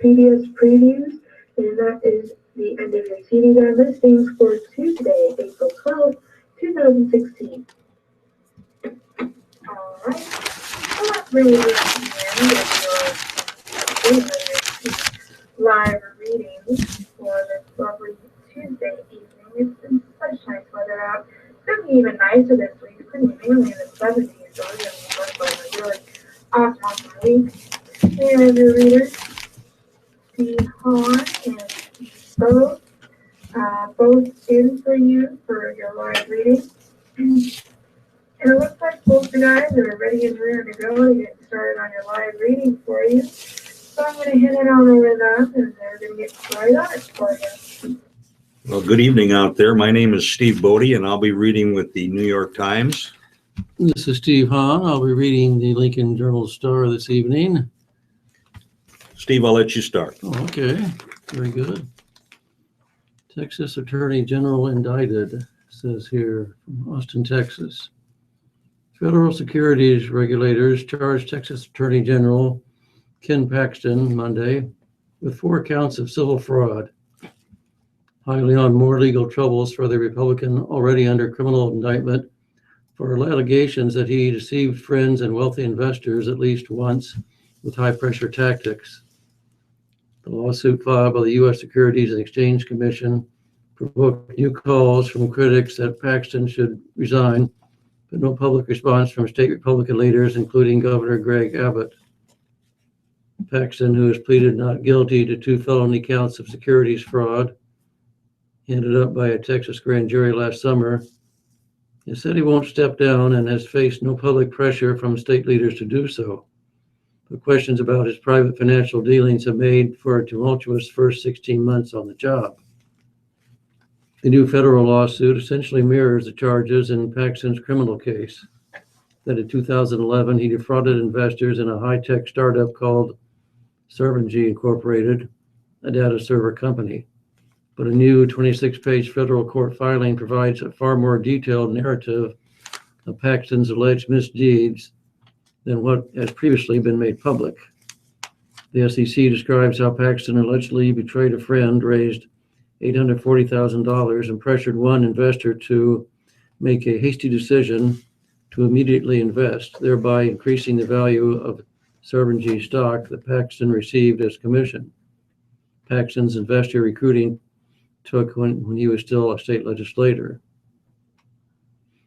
previous previews, and that is the end of your CD guide listings for Tuesday, April 12th, 2016. Alright, so let's read the end of your live readings for this lovely Tuesday evening. It's been sunshine weather out. It's going to be even nicer this week. It's going to be mainly in the 70s, so we're going to be a really awesome week. And your readers, Steve Hahn and Steve Both, both in for you for your live reading. And it looks like both the guys are ready and ready to go to get started on your live reading for you. So I'm going to hand it on over to them, and they're going to get right on it for you. Well, good evening out there. My name is Steve Bodie, and I'll be reading with the New York Times. This is Steve Hahn. I'll be reading the Lincoln Journal-Star this evening. Steve, I'll let you start. Oh, okay, very good. Texas Attorney General indicted, says here, from Austin, Texas. Federal securities regulators charged Texas Attorney General Ken Paxton Monday with 4 counts of civil fraud, piling on more legal troubles for the Republican already under criminal indictment for allegations that he deceived friends and wealthy investors at least once with high-pressure tactics. The lawsuit filed by the U.S. Securities and Exchange Commission provoked new calls from critics that Paxton should resign, but no public response from state Republican leaders, including Governor Greg Abbott. Paxton, who has pleaded not guilty to 2 felony counts of securities fraud, handed up by a Texas grand jury last summer, has said he won't step down and has faced no public pressure from state leaders to do so. But questions about his private financial dealings have made for a tumultuous first 16 months on the job. The new federal lawsuit essentially mirrors the charges in Paxton's criminal case, that in 2011 he defrauded investors in a high-tech startup called Servangy Incorporated, a data server company. But a new 26-page federal court filing provides a far more detailed narrative of Paxton's alleged misdeeds than what has previously been made public. The SEC describes how Paxton allegedly betrayed a friend, raised $840,000, and pressured one investor to make a hasty decision to immediately invest, thereby increasing the value of Servangy stock that Paxton received as commission. Paxton's investor recruiting took when he was still a state legislator.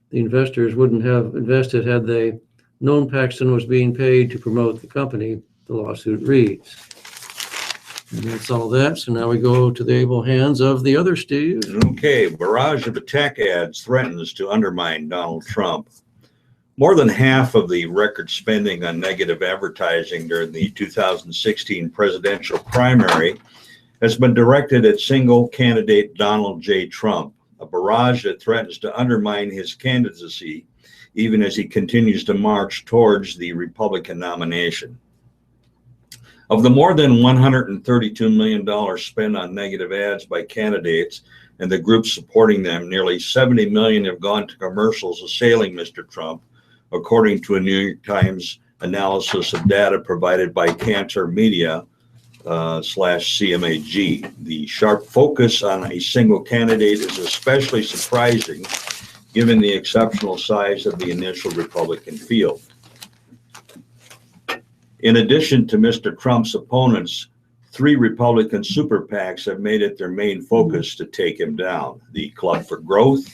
The investors wouldn't have invested had they known Paxton was being paid to promote the company, the lawsuit reads. And that's all that. So now we go to the able hands of the other Steve. Okay, barrage of attack ads threatens to undermine Donald Trump. More than half of the record spending on negative advertising during the 2016 presidential primary has been directed at single candidate Donald J. Trump, a barrage that threatens to undermine his candidacy even as he continues to march towards the Republican nomination. Of the more than $132 million spent on negative ads by candidates and the groups supporting them, nearly $70 million have gone to commercials assailing Mr. Trump, according to a New York Times analysis of data provided by Cantor Media /CMAG. The sharp focus on a single candidate is especially surprising given the exceptional size of the initial Republican field. In addition to Mr. Trump's opponents, 3 Republican super PACs have made it their main focus to take him down. The Club for Growth,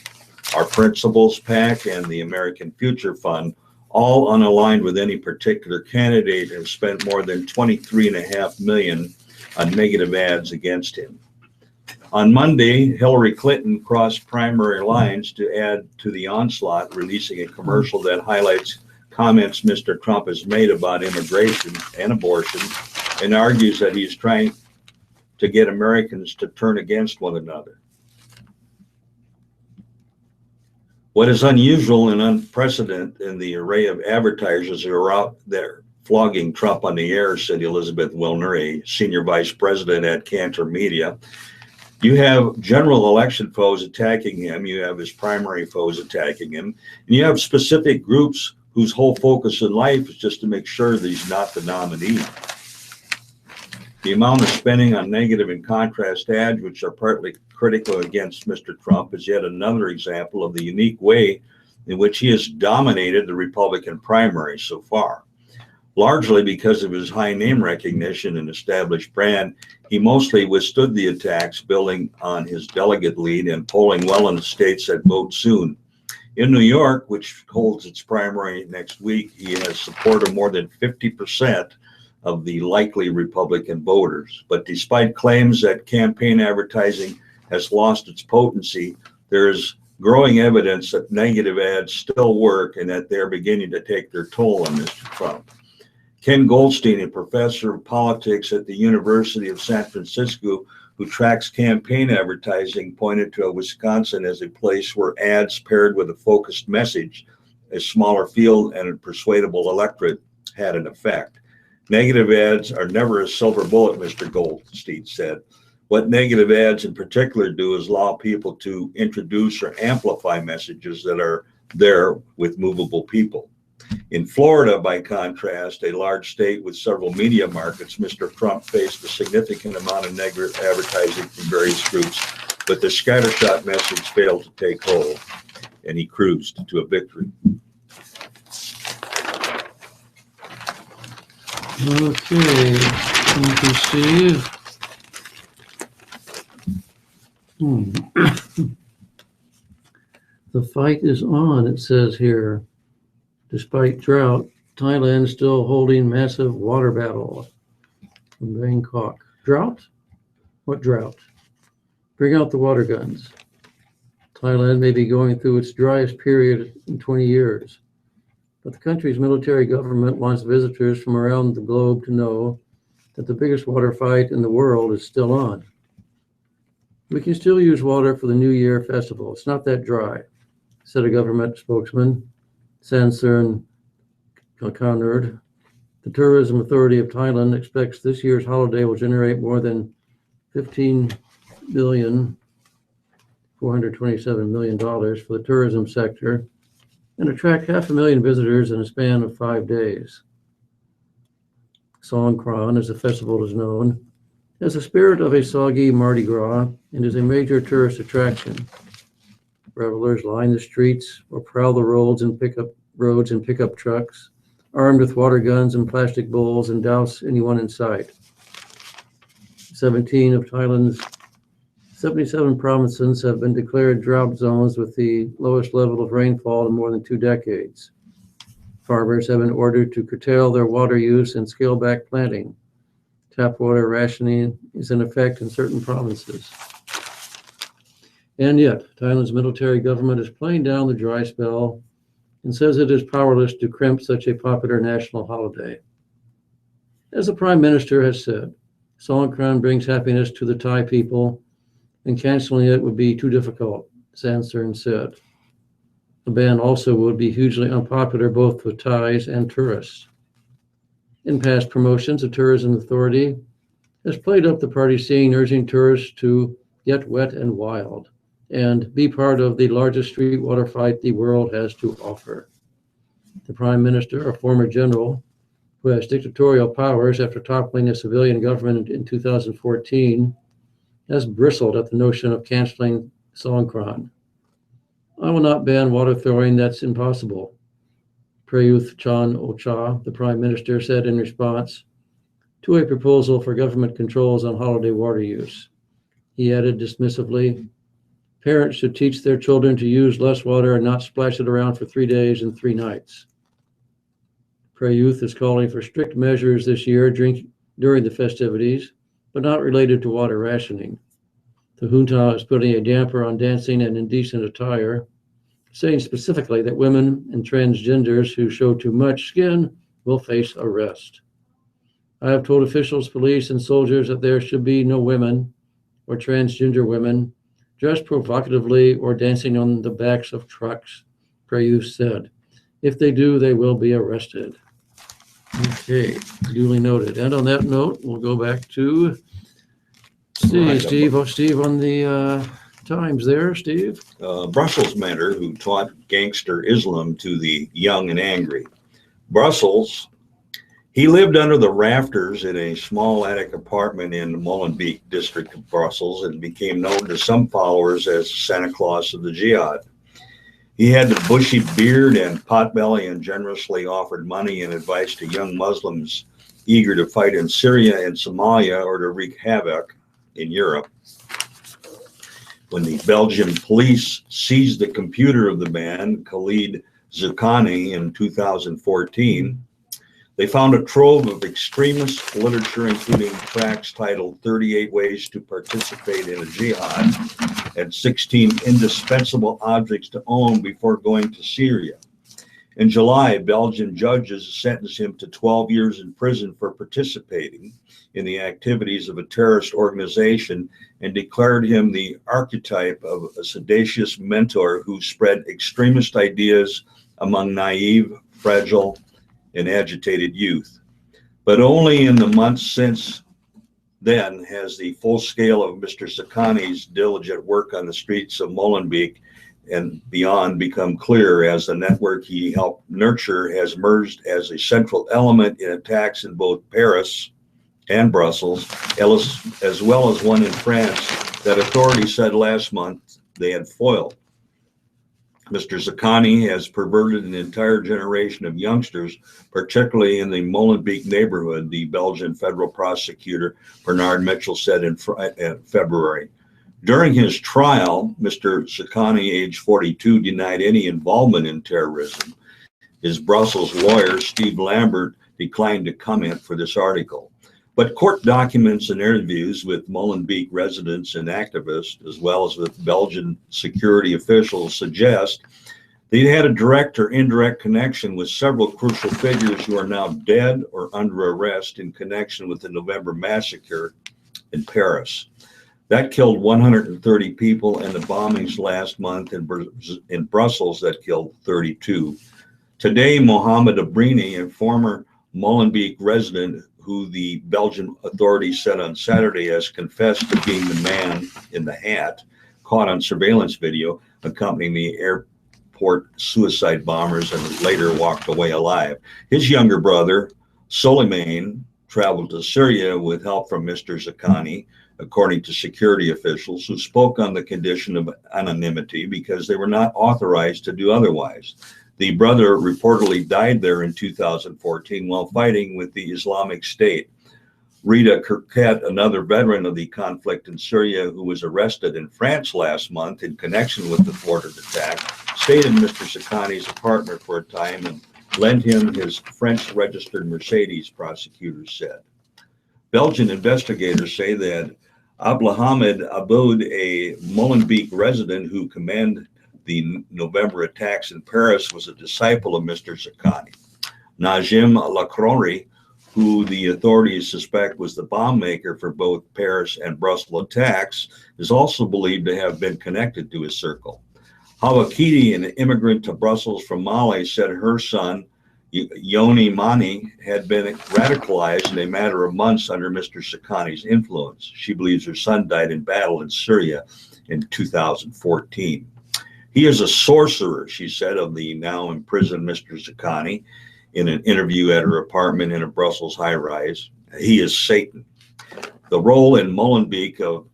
Our Principles PAC, and the American Future Fund, all unaligned with any particular candidate, have spent more than $23.5 million on negative ads against him. On Monday, Hillary Clinton crossed primary lines to add to the onslaught, releasing a commercial that highlights comments Mr. Trump has made about immigration and abortion and argues that he's trying to get Americans to turn against one another. What is unusual and unprecedented in the array of advertisers who are out there flogging Trump on the air, said Elizabeth Wilner, a senior vice president at Cantor Media. You have general election foes attacking him, you have his primary foes attacking him, and you have specific groups whose whole focus in life is just to make sure that he's not the nominee. The amount of spending on negative and contrast ads, which are partly critical against Mr. Trump, is yet another example of the unique way in which he has dominated the Republican primary so far. Largely because of his high name recognition and established brand, he mostly withstood the attacks, building on his delegate lead and polling well in the states that vote soon. In New York, which holds its primary next week, he has support of more than 50% of the likely Republican voters. But despite claims that campaign advertising has lost its potency, there is growing evidence that negative ads still work and that they're beginning to take their toll on Mr. Trump. Ken Goldstein, a professor of politics at the University of San Francisco, who tracks campaign advertising, pointed to Wisconsin as a place where ads paired with a focused message, a smaller field, and a persuadable electorate had an effect. Negative ads are never a silver bullet, Mr. Goldstein said. What negative ads in particular do is allow people to introduce or amplify messages that are there with movable people. In Florida, by contrast, a large state with several media markets, Mr. Trump faced a significant amount of negative advertising from various groups, but the scattershot message failed to take hold, and he cruised to a victory. Okay, thank you, Steve. The fight is on, it says here. Despite drought, Thailand is still holding massive water battle. From Bangkok. Drought? What drought? Bring out the water guns. Thailand may be going through its driest period in 20 years. But the country's military government wants visitors from around the globe to know that the biggest water fight in the world is still on. We can still use water for the New Year festival. It's not that dry, said a government spokesman. Sansern Kanerd, the Tourism Authority of Thailand, expects this year's holiday will generate more than $15,427 million for the tourism sector and attract 500,000 visitors in a span of 5 days. Songkran, as the festival is known, has the spirit of a soggy Mardi Gras and is a major tourist attraction. Revelers line the streets or prowl the roads and pickup trucks, armed with water guns and plastic bowls, and douse anyone in sight. 17 of Thailand's 77 provinces have been declared drought zones with the lowest level of rainfall in more than 2 decades. Farmers have been ordered to curtail their water use and scale back planting. Tap water rationing is in effect in certain provinces. And yet, Thailand's military government is playing down the dry spell and says it is powerless to crimp such a popular national holiday. As the Prime Minister has said, Songkran brings happiness to the Thai people, and canceling it would be too difficult, Sansern said. The ban also would be hugely unpopular both with Thais and tourists. In past promotions, the Tourism Authority has played up the party scene, urging tourists to get wet and wild and be part of the largest street water fight the world has to offer. The Prime Minister, a former general who has dictatorial powers after toppling a civilian government in 2014, has bristled at the notion of canceling Songkran. I will not ban water throwing, that's impossible, Prayuth Chan-o-cha, the Prime Minister, said in response to a proposal for government controls on holiday water use. He added dismissively, parents should teach their children to use less water and not splash it around for 3 days and 3 nights. Prayuth is calling for strict measures this year during the festivities, but not related to water rationing. The junta is putting a damper on dancing and indecent attire, saying specifically that women and transgenders who show too much skin will face arrest. I have told officials, police, and soldiers that there should be no women or transgender women dressed provocatively or dancing on the backs of trucks, Prayuth said. If they do, they will be arrested. Okay, duly noted. And on that note, we'll go back to Steve. Right. Steve on the times there, Steve. Brussels mentor who taught gangster Islam to the young and angry. Brussels, He lived under the rafters in a small attic apartment in Molenbeek district of Brussels and became known to some followers as Santa Claus of the Jihad. He had a bushy beard and potbelly and generously offered money and advice to young Muslims eager to fight in Syria and Somalia or to wreak havoc in Europe. When the Belgian police seized the computer of the man, Khalid Zoukani, in 2014, they found a trove of extremist literature, including tracts titled 38 Ways to Participate in a Jihad and 16 Indispensable Objects to Own Before Going to Syria. In July, Belgian judges sentenced him to 12 years in prison for participating in the activities of a terrorist organization and declared him the archetype of a seditious mentor who spread extremist ideas among naive, fragile, and agitated youth. But only in the months since then has the full scale of Mr. Zoukani's diligent work on the streets of Molenbeek and beyond become clear, as the network he helped nurture has emerged as a central element in attacks in both Paris and Brussels, as well as one in France that authorities said last month they had foiled. Mr. Zoukani has perverted an entire generation of youngsters, particularly in the Molenbeek neighborhood, the Belgian federal prosecutor Bernard Mitchell said in February. During his trial, Mr. Zoukani, age 42, denied any involvement in terrorism. His Brussels lawyer, Steve Lambert, declined to comment for this article. But court documents and interviews with Molenbeek residents and activists, as well as with Belgian security officials, suggest they had a direct or indirect connection with several crucial figures who are now dead or under arrest in connection with the November massacre in Paris. That killed 130 people, and the bombings last month in Brussels that killed 32. Today, Mohamed Abrini, a former Molenbeek resident who the Belgian authorities said on Saturday has confessed to being the man in the hat caught on surveillance video accompanying the airport suicide bombers and later walked away alive. His younger brother, Soleiman, traveled to Syria with help from Mr. Zoukani, according to security officials who spoke on the condition of anonymity because they were not authorized to do otherwise. The brother reportedly died there in 2014 while fighting with the Islamic State. Rita Kirkett, another veteran of the conflict in Syria who was arrested in France last month in connection with the thwarted attack, stayed in Mr. Zoukani's apartment for a time and lent him his French-registered Mercedes, prosecutors said. Belgian investigators say that Abdelhamid Aboud, a Molenbeek resident who commanded the November attacks in Paris, was a disciple of Mr. Zoukani. Najim Lacroix, who the authorities suspect was the bomb maker for both Paris and Brussels attacks, is also believed to have been connected to his circle. Hawa Kidi, an immigrant to Brussels from Mali, said her son, Yoni Mani, had been radicalized in a matter of months under Mr. Zoukani's influence. She believes her son died in battle in Syria in 2014. He is a sorcerer, she said of the now imprisoned Mr. Zoukani in an interview at her apartment in a Brussels high-rise. He is Satan. The role in Molenbeek of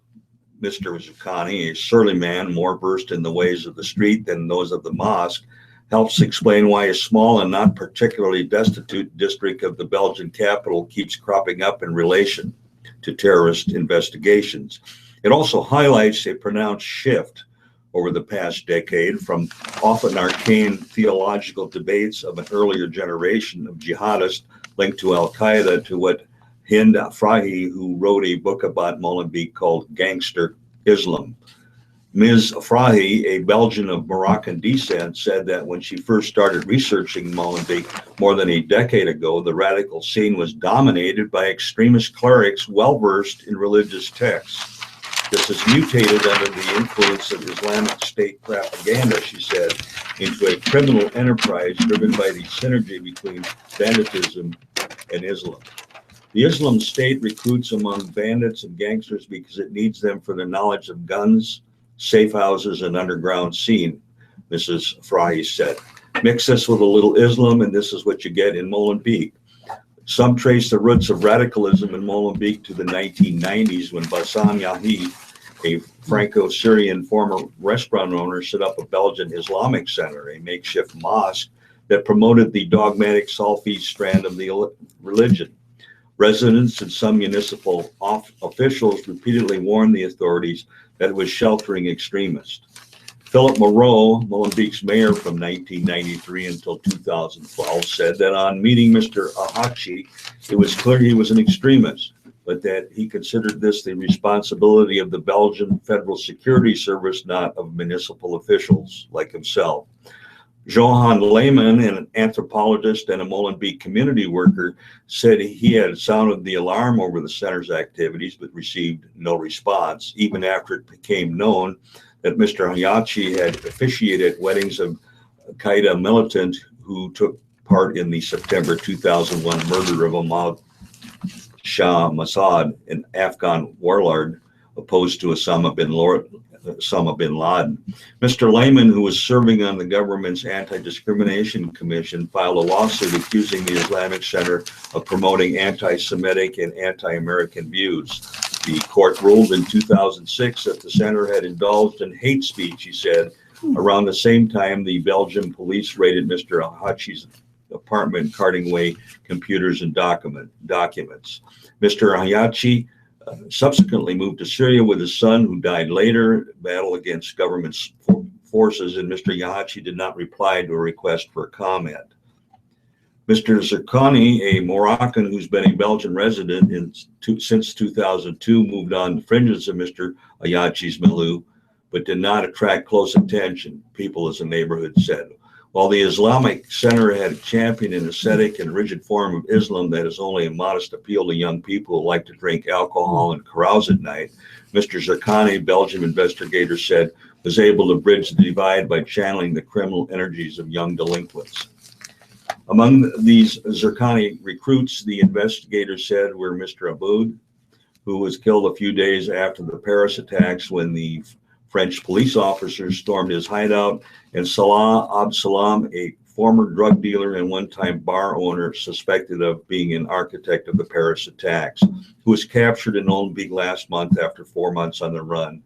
Mr. Zoukani, a surly man more versed in the ways of the street than those of the mosque, helps explain why a small and not particularly destitute district of the Belgian capital keeps cropping up in relation to terrorist investigations. It also highlights a pronounced shift over the past decade from often arcane theological debates of an earlier generation of jihadists linked to al-Qaeda to what Hind Afrahi, who wrote a book about Molenbeek called Gangster Islam. Ms. Afrahi, a Belgian of Moroccan descent, said that when she first started researching Molenbeek more than a decade ago, the radical scene was dominated by extremist clerics well-versed in religious texts. This has mutated under the influence of Islamic State propaganda, she said, into a criminal enterprise driven by the synergy between banditism and Islam. The Islam State recruits among bandits and gangsters because it needs them for their knowledge of guns, safe houses, and underground scene, Mrs. Fry said. Mix this with a little Islam, and this is what you get in Molenbeek. Some trace the roots of radicalism in Molenbeek to the 1990s when Bassam Yahi, a Franco-Syrian former restaurant owner, set up a Belgian Islamic center, a makeshift mosque that promoted the dogmatic Salafi strand of the religion. Residents and some municipal officials repeatedly warned the authorities that it was sheltering extremists. Philip Moreau, Molenbeek's mayor from 1993 until 2012, said that on meeting Mr. Ahachi, it was clear he was an extremist, but that he considered this the responsibility of the Belgian Federal Security Service, not of municipal officials like himself. Johan Lehman, an anthropologist and a Molenbeek community worker, said he had sounded the alarm over the center's activities but received no response, even after it became known that Mr. Hayachi had officiated weddings of Al-Qaeda militant who took part in the September 2001 murder of Ahmad Shah Massoud, an Afghan warlord opposed to Osama bin Laden. Mr. Lehman, who was serving on the government's Anti-Discrimination Commission, filed a lawsuit accusing the Islamic Center of promoting anti-Semitic and anti-American views. The court ruled in 2006 that the center had indulged in hate speech, he said. Around the same time, the Belgian police raided Mr. Hayachi's apartment, carting away computers and documents. Mr. Hayachi subsequently moved to Syria with his son, who died later, battle against government forces, and Mr. Yahachi did not reply to a request for a comment. Mr. Zerkani, a Moroccan who's been a Belgian resident since 2002, moved on the fringes of Mr. Ayachi's milieu, but did not attract close attention, people as the neighborhood said. While the Islamic Center had championed an ascetic and rigid form of Islam that is only a modest appeal to young people who like to drink alcohol and carouse at night, Mr. Zerkani, Belgian investigator said, was able to bridge the divide by channeling the criminal energies of young delinquents. Among these Zerkani recruits, the investigators said, were Mr. Aboud, who was killed a few days after the Paris attacks when the French police officers stormed his hideout, and Salah Absalam, a former drug dealer and one-time bar owner suspected of being an architect of the Paris attacks, who was captured in Molenbeek last month after 4 months on the run.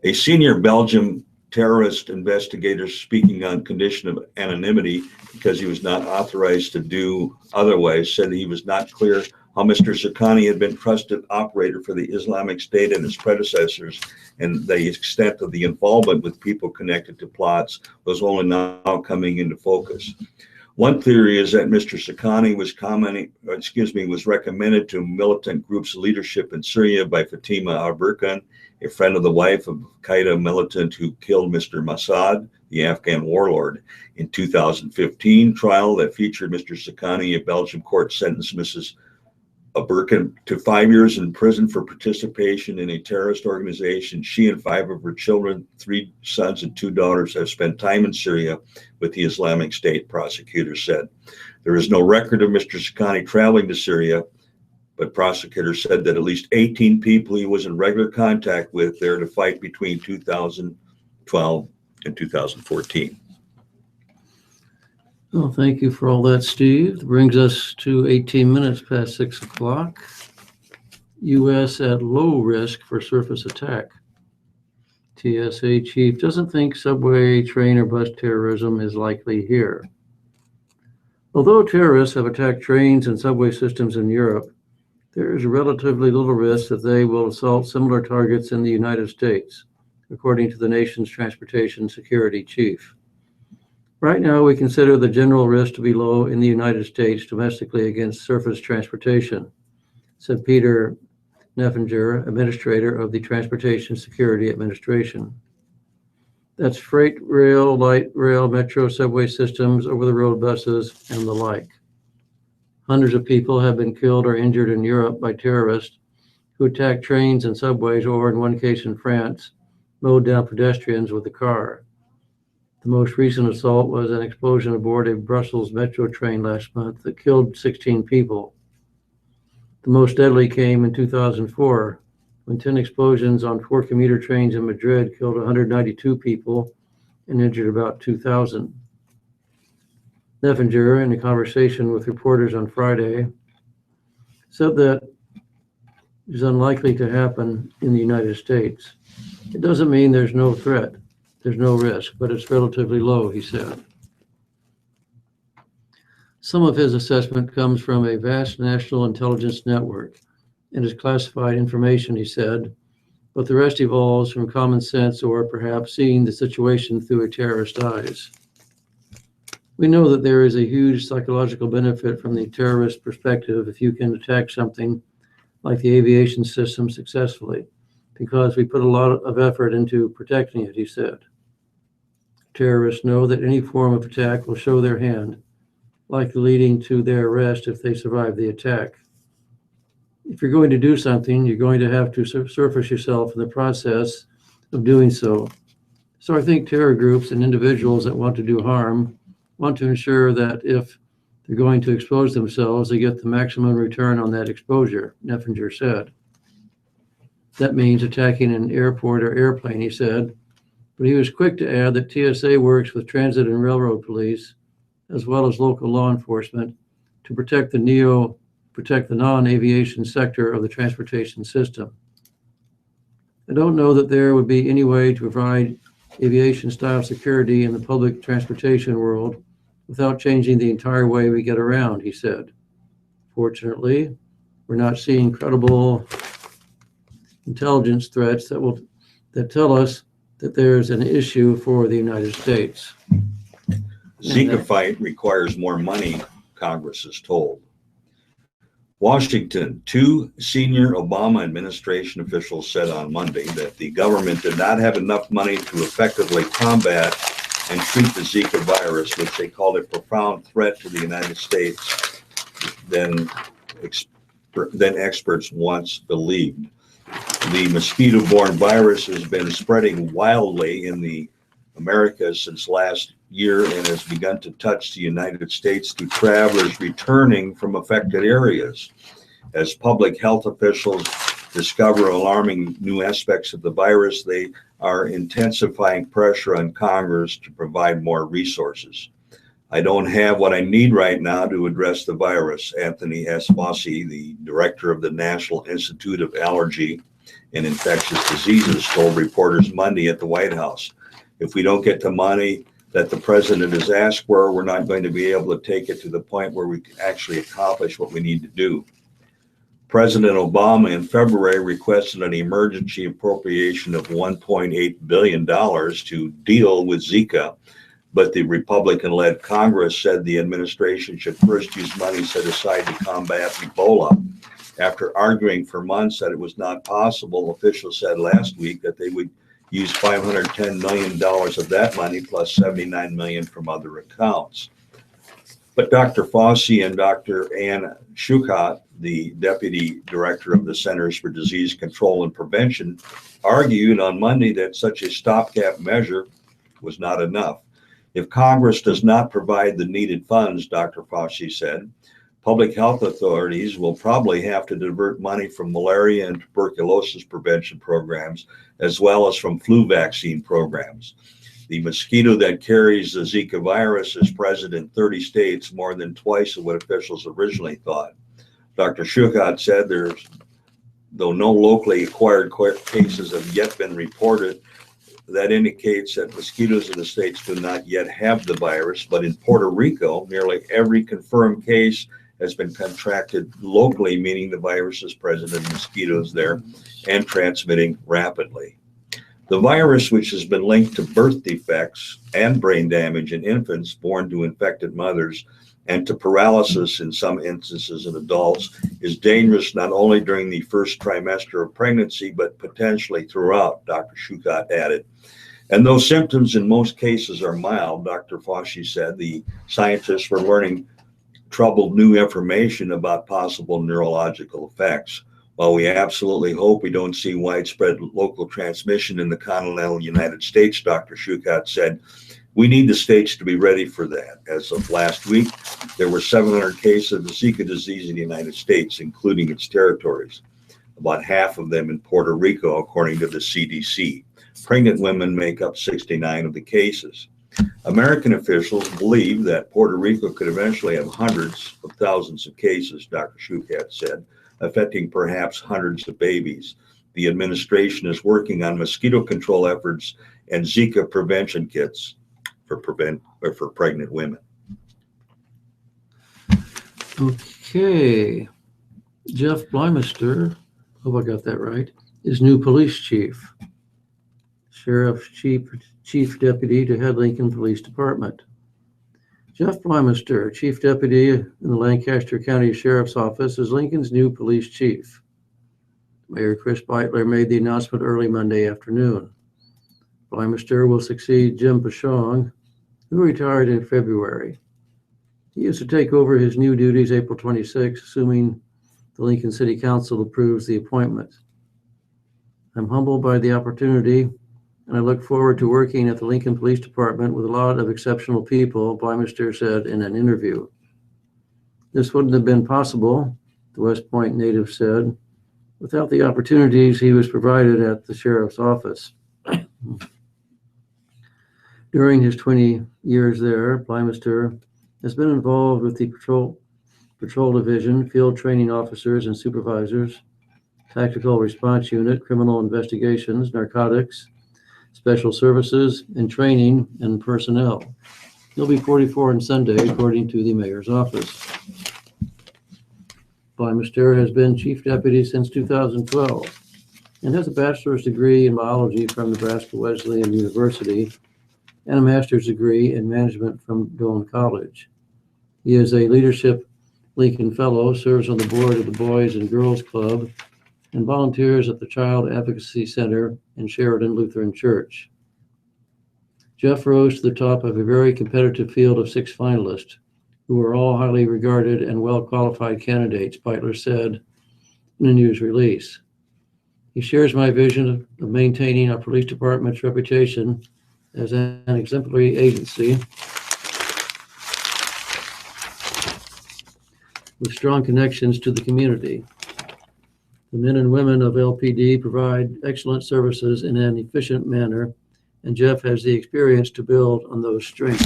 A senior Belgian terrorist investigator, speaking on condition of anonymity because he was not authorized to do otherwise, said he was not clear how Mr. Zerkani had been trusted operator for the Islamic State and his predecessors, and the extent of the involvement with people connected to plots was only now coming into focus. One theory is that Mr. Zerkani was recommended to militant groups' leadership in Syria by Fatima al-Burkan, a friend of the wife of Qaeda militant who killed Mr. Massoud, the Afghan warlord. In 2015 trial that featured Mr. Zerkani, a Belgian court sentenced Mrs. Burkan to 5 years in prison for participation in a terrorist organization. She and 5 of her children, 3 sons and 2 daughters, have spent time in Syria with the Islamic State, prosecutors said. There is no record of Mr. Zerkani traveling to Syria, but prosecutors said that at least 18 people he was in regular contact with there to fight between 2012 and 2014. Well, thank you for all that, Steve. That brings us to 18 minutes past 6 o'clock. U.S. at low risk for surface attack. TSA chief doesn't think subway, train, or bus terrorism is likely here. Although terrorists have attacked trains and subway systems in Europe, there is relatively little risk that they will assault similar targets in the United States, according to the nation's transportation security chief. Right now, we consider the general risk to be low in the United States domestically against surface transportation, said Peter Neffinger, administrator of the Transportation Security Administration. That's freight rail, light rail, metro, subway systems, over-the-road buses, and the like. Hundreds of people have been killed or injured in Europe by terrorists who attacked trains and subways, or in one case in France, mowed down pedestrians with a car. The most recent assault was an explosion aboard a Brussels metro train last month that killed 16 people. The most deadly came in 2004, when 10 explosions on 4 commuter trains in Madrid killed 192 people and injured about 2,000. Neffinger, in a conversation with reporters on Friday, said that it is unlikely to happen in the United States. It doesn't mean there's no threat, there's no risk, but it's relatively low, he said. Some of his assessment comes from a vast national intelligence network and is classified information, he said, but the rest evolves from common sense or perhaps seeing the situation through a terrorist's eyes. We know that there is a huge psychological benefit from the terrorist perspective if you can attack something like the aviation system successfully, because we put a lot of effort into protecting it, he said. Terrorists know that any form of attack will show their hand, likely leading to their arrest if they survive the attack. If you're going to do something, you're going to have to surface yourself in the process of doing so. So I think terror groups and individuals that want to do harm want to ensure that if they're going to expose themselves, they get the maximum return on that exposure, Neffinger said. That means attacking an airport or airplane, he said, but he was quick to add that TSA works with transit and railroad police, as well as local law enforcement, to protect the non-aviation sector of the transportation system. I don't know that there would be any way to provide aviation-style security in the public transportation world without changing the entire way we get around, he said. Fortunately, we're not seeing credible intelligence threats that tell us that there's an issue for the United States. Zika fight requires more money, Congress is told. Washington, two senior Obama administration officials said on Monday that the government did not have enough money to effectively combat and treat the Zika virus, which they called a profound threat to the United States than experts once believed. The mosquito-borne virus has been spreading wildly in the Americas since last year and has begun to touch the United States through travelers returning from affected areas. As public health officials discover alarming new aspects of the virus, they are intensifying pressure on Congress to provide more resources. I don't have what I need right now to address the virus, Anthony S. Fauci, the director of the National Institute of Allergy and Infectious Diseases, told reporters Monday at the White House. If we don't get the money that the president has asked for, we're not going to be able to take it to the point where we can actually accomplish what we need to do. President Obama in February requested an emergency appropriation of $1.8 billion to deal with Zika, but the Republican-led Congress said the administration should first use money set aside to combat Ebola. After arguing for months that it was not possible, officials said last week that they would use $510 million of that money plus $79 million from other accounts. But Dr. Fauci and Dr. Ann Schuchat, the deputy director of the Centers for Disease Control and Prevention, argued on Monday that such a stopgap measure was not enough. If Congress does not provide the needed funds, Dr. Fauci said, public health authorities will probably have to divert money from malaria and tuberculosis prevention programs, as well as from flu vaccine programs. The mosquito that carries the Zika virus is present in 30 states, more than twice of what officials originally thought. Dr. Schuchat said though no locally acquired cases have yet been reported, that indicates that mosquitoes in the states do not yet have the virus, but in Puerto Rico, nearly every confirmed case has been contracted locally, meaning the virus is present in mosquitoes there and transmitting rapidly. The virus, which has been linked to birth defects and brain damage in infants born to infected mothers and to paralysis in some instances in adults, is dangerous not only during the first trimester of pregnancy, but potentially throughout, Dr. Schuchat added. And though symptoms in most cases are mild, Dr. Fauci said, the scientists were learning troubled new information about possible neurological effects. While we absolutely hope we don't see widespread local transmission in the continental United States, Dr. Schuchat said, we need the states to be ready for that. As of last week, there were 700 cases of Zika disease in the United States, including its territories, about half of them in Puerto Rico, according to the CDC. Pregnant women make up 69 of the cases. American officials believe that Puerto Rico could eventually have hundreds of thousands of cases, Dr. Shukat said, affecting perhaps hundreds of babies. The administration is working on mosquito control efforts and Zika prevention kits for pregnant women. Okay. Jeff Blymister, hope I got that right, is new police chief. Sheriff's chief deputy to head Lincoln Police Department. Jeff Blymister, chief deputy in the Lancaster County Sheriff's Office, is Lincoln's new police chief. Mayor Chris Beitler made the announcement early Monday afternoon. Blymister will succeed Jim Pashong, who retired in February. He is to take over his new duties April 26, assuming the Lincoln City Council approves the appointment. I'm humbled by the opportunity, and I look forward to working at the Lincoln Police Department with a lot of exceptional people, Blymister said in an interview. This wouldn't have been possible, the West Point native said, without the opportunities he was provided at the sheriff's office. During his 20 years there, Blymister has been involved with the patrol division, field training officers and supervisors, tactical response unit, criminal investigations, narcotics, special services, and training and personnel. He'll be 44 on Sunday, according to the mayor's office. Blymister has been chief deputy since 2012 and has a bachelor's degree in biology from Nebraska Wesleyan University and a master's degree in management from Doane College. He is a Leadership Lincoln Fellow, serves on the board of the Boys and Girls Club, and volunteers at the Child Advocacy Center in Sheridan Lutheran Church. Jeff rose to the top of a very competitive field of 6 finalists, who are all highly regarded and well-qualified candidates, Beitler said in a news release. He shares my vision of maintaining our police department's reputation as an exemplary agency with strong connections to the community. The men and women of LPD provide excellent services in an efficient manner, and Jeff has the experience to build on those strengths.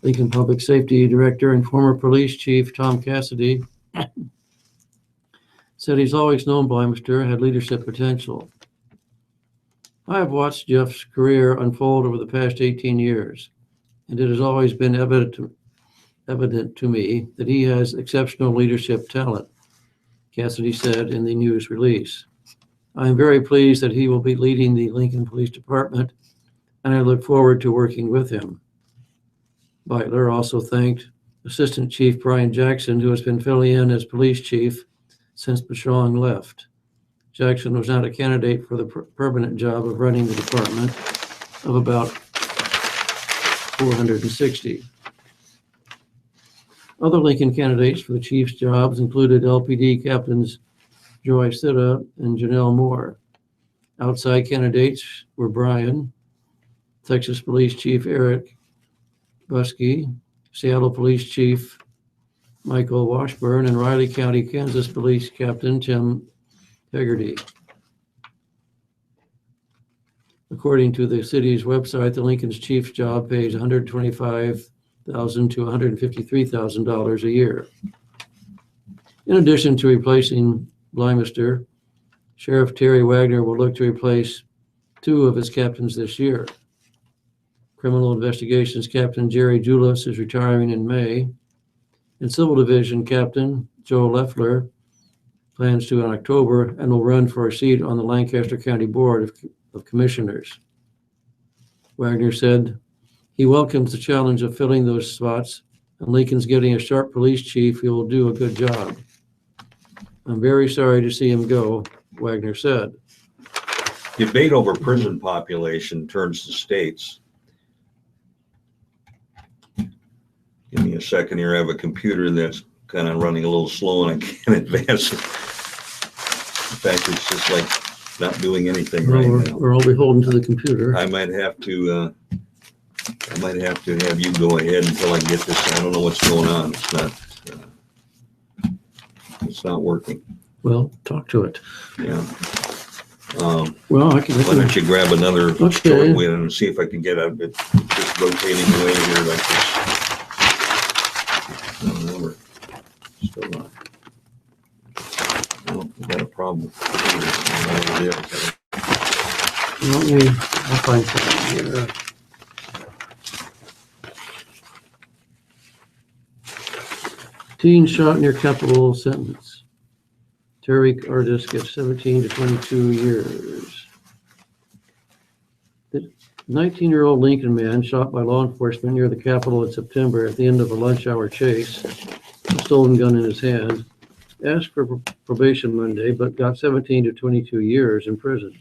Lincoln Public Safety Director and former police chief Tom Cassidy said he's always known Blymister had leadership potential. I have watched Jeff's career unfold over the past 18 years, and it has always been evident to me that he has exceptional leadership talent, Cassidy said in the news release. I am very pleased that he will be leading the Lincoln Police Department, and I look forward to working with him. Beitler also thanked Assistant Chief Brian Jackson, who has been filling in as police chief since Pashong left. Jackson was not a candidate for the permanent job of running the department of about 460. Other Lincoln candidates for the chief's jobs included LPD captains Joy Sitta and Janelle Moore. Outside candidates were Brian, Texas Police Chief Eric Buskey, Seattle Police Chief Michael Washburn, and Riley County, Kansas Police Captain Tim Hegarty. According to the city's website, the Lincoln's chief's job pays $125,000 to $153,000 a year. In addition to replacing Blymister, Sheriff Terry Wagner will look to replace 2 of his captains this year. Criminal Investigations Captain Jerry Julis is retiring in May, and Civil Division Captain Joe Leffler plans to in October and will run for a seat on the Lancaster County Board of Commissioners. Wagner said he welcomes the challenge of filling those spots, and Lincoln's getting a sharp police chief who will do a good job. I'm very sorry to see him go, Wagner said. Debate over prison population turns to states. Give me a second here. I have a computer that's kind of running a little slow and I can't advance it. In fact, it's just like not doing anything right now. We're all beholden to the computer. I might have to have you go ahead until I get this. I don't know what's going on. It's not working. Well, talk to it. Yeah. Well, I can. Why don't you grab another Okay. short wheel and see if I can get a bit just rotating away here like this. No, we're still not. Oh, we got a problem. I'll find something here. Teen shot near Capitol sentence. Tariq Artis gets 17 to 22 years. The 19-year-old Lincoln man shot by law enforcement near the Capitol in September at the end of a lunch hour chase, a stolen gun in his hand, asked for probation Monday, but got 17 to 22 years in prison.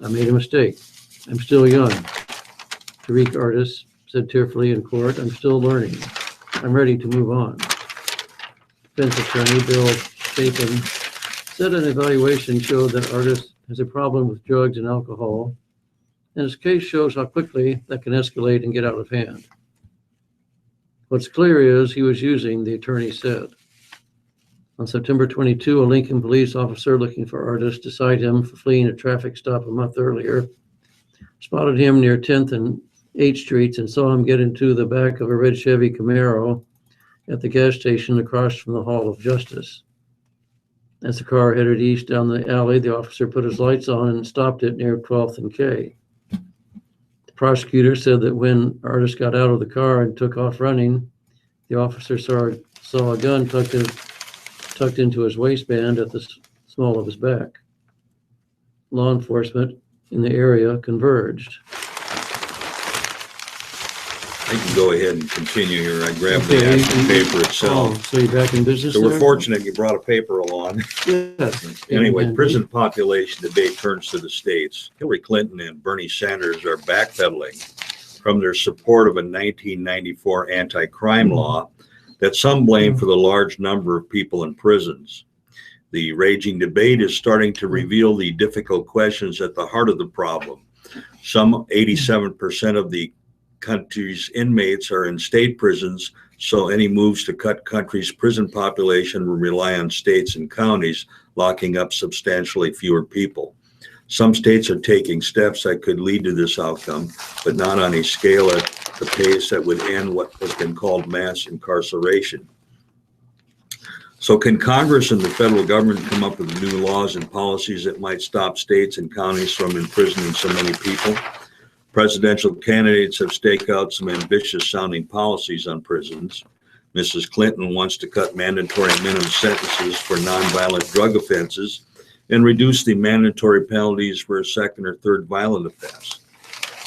I made a mistake. I'm still young. Tariq Artis said tearfully in court, I'm still learning. I'm ready to move on. Defense attorney Bill Chapin said an evaluation showed that Artis has a problem with drugs and alcohol, and his case shows how quickly that can escalate and get out of hand. What's clear is he was using, the attorney said. On September 22, a Lincoln police officer looking for Artis beside him for fleeing a traffic stop a month earlier spotted him near 10th and 8th Streets and saw him get into the back of a red Chevy Camaro at the gas station across from the Hall of Justice. As the car headed east down the alley, the officer put his lights on and stopped it near 12th and K. The prosecutor said that when Artis got out of the car and took off running, the officer saw a gun tucked into his waistband at the small of his back. Law enforcement in the area converged. I can go ahead and continue here. I grabbed the actual paper itself. So you're back in business So we're there? fortunate you brought a paper along. Yes. Anyway, And- prison population debate turns to the states. Hillary Clinton and Bernie Sanders are backpedaling from their support of a 1994 anti-crime law that some blame for the large number of people in prisons. The raging debate is starting to reveal the difficult questions at the heart of the problem. Some 87% of the country's inmates are in state prisons, so any moves to cut country's prison population will rely on states and counties locking up substantially fewer people. Some states are taking steps that could lead to this outcome, but not on a scale at the pace that would end what has been called mass incarceration. So can Congress and the federal government come up with new laws and policies that might stop states and counties from imprisoning so many people? Presidential candidates have staked out some ambitious sounding policies on prisons. Mrs. Clinton wants to cut mandatory minimum sentences for nonviolent drug offenses and reduce the mandatory penalties for a second or third violent offense.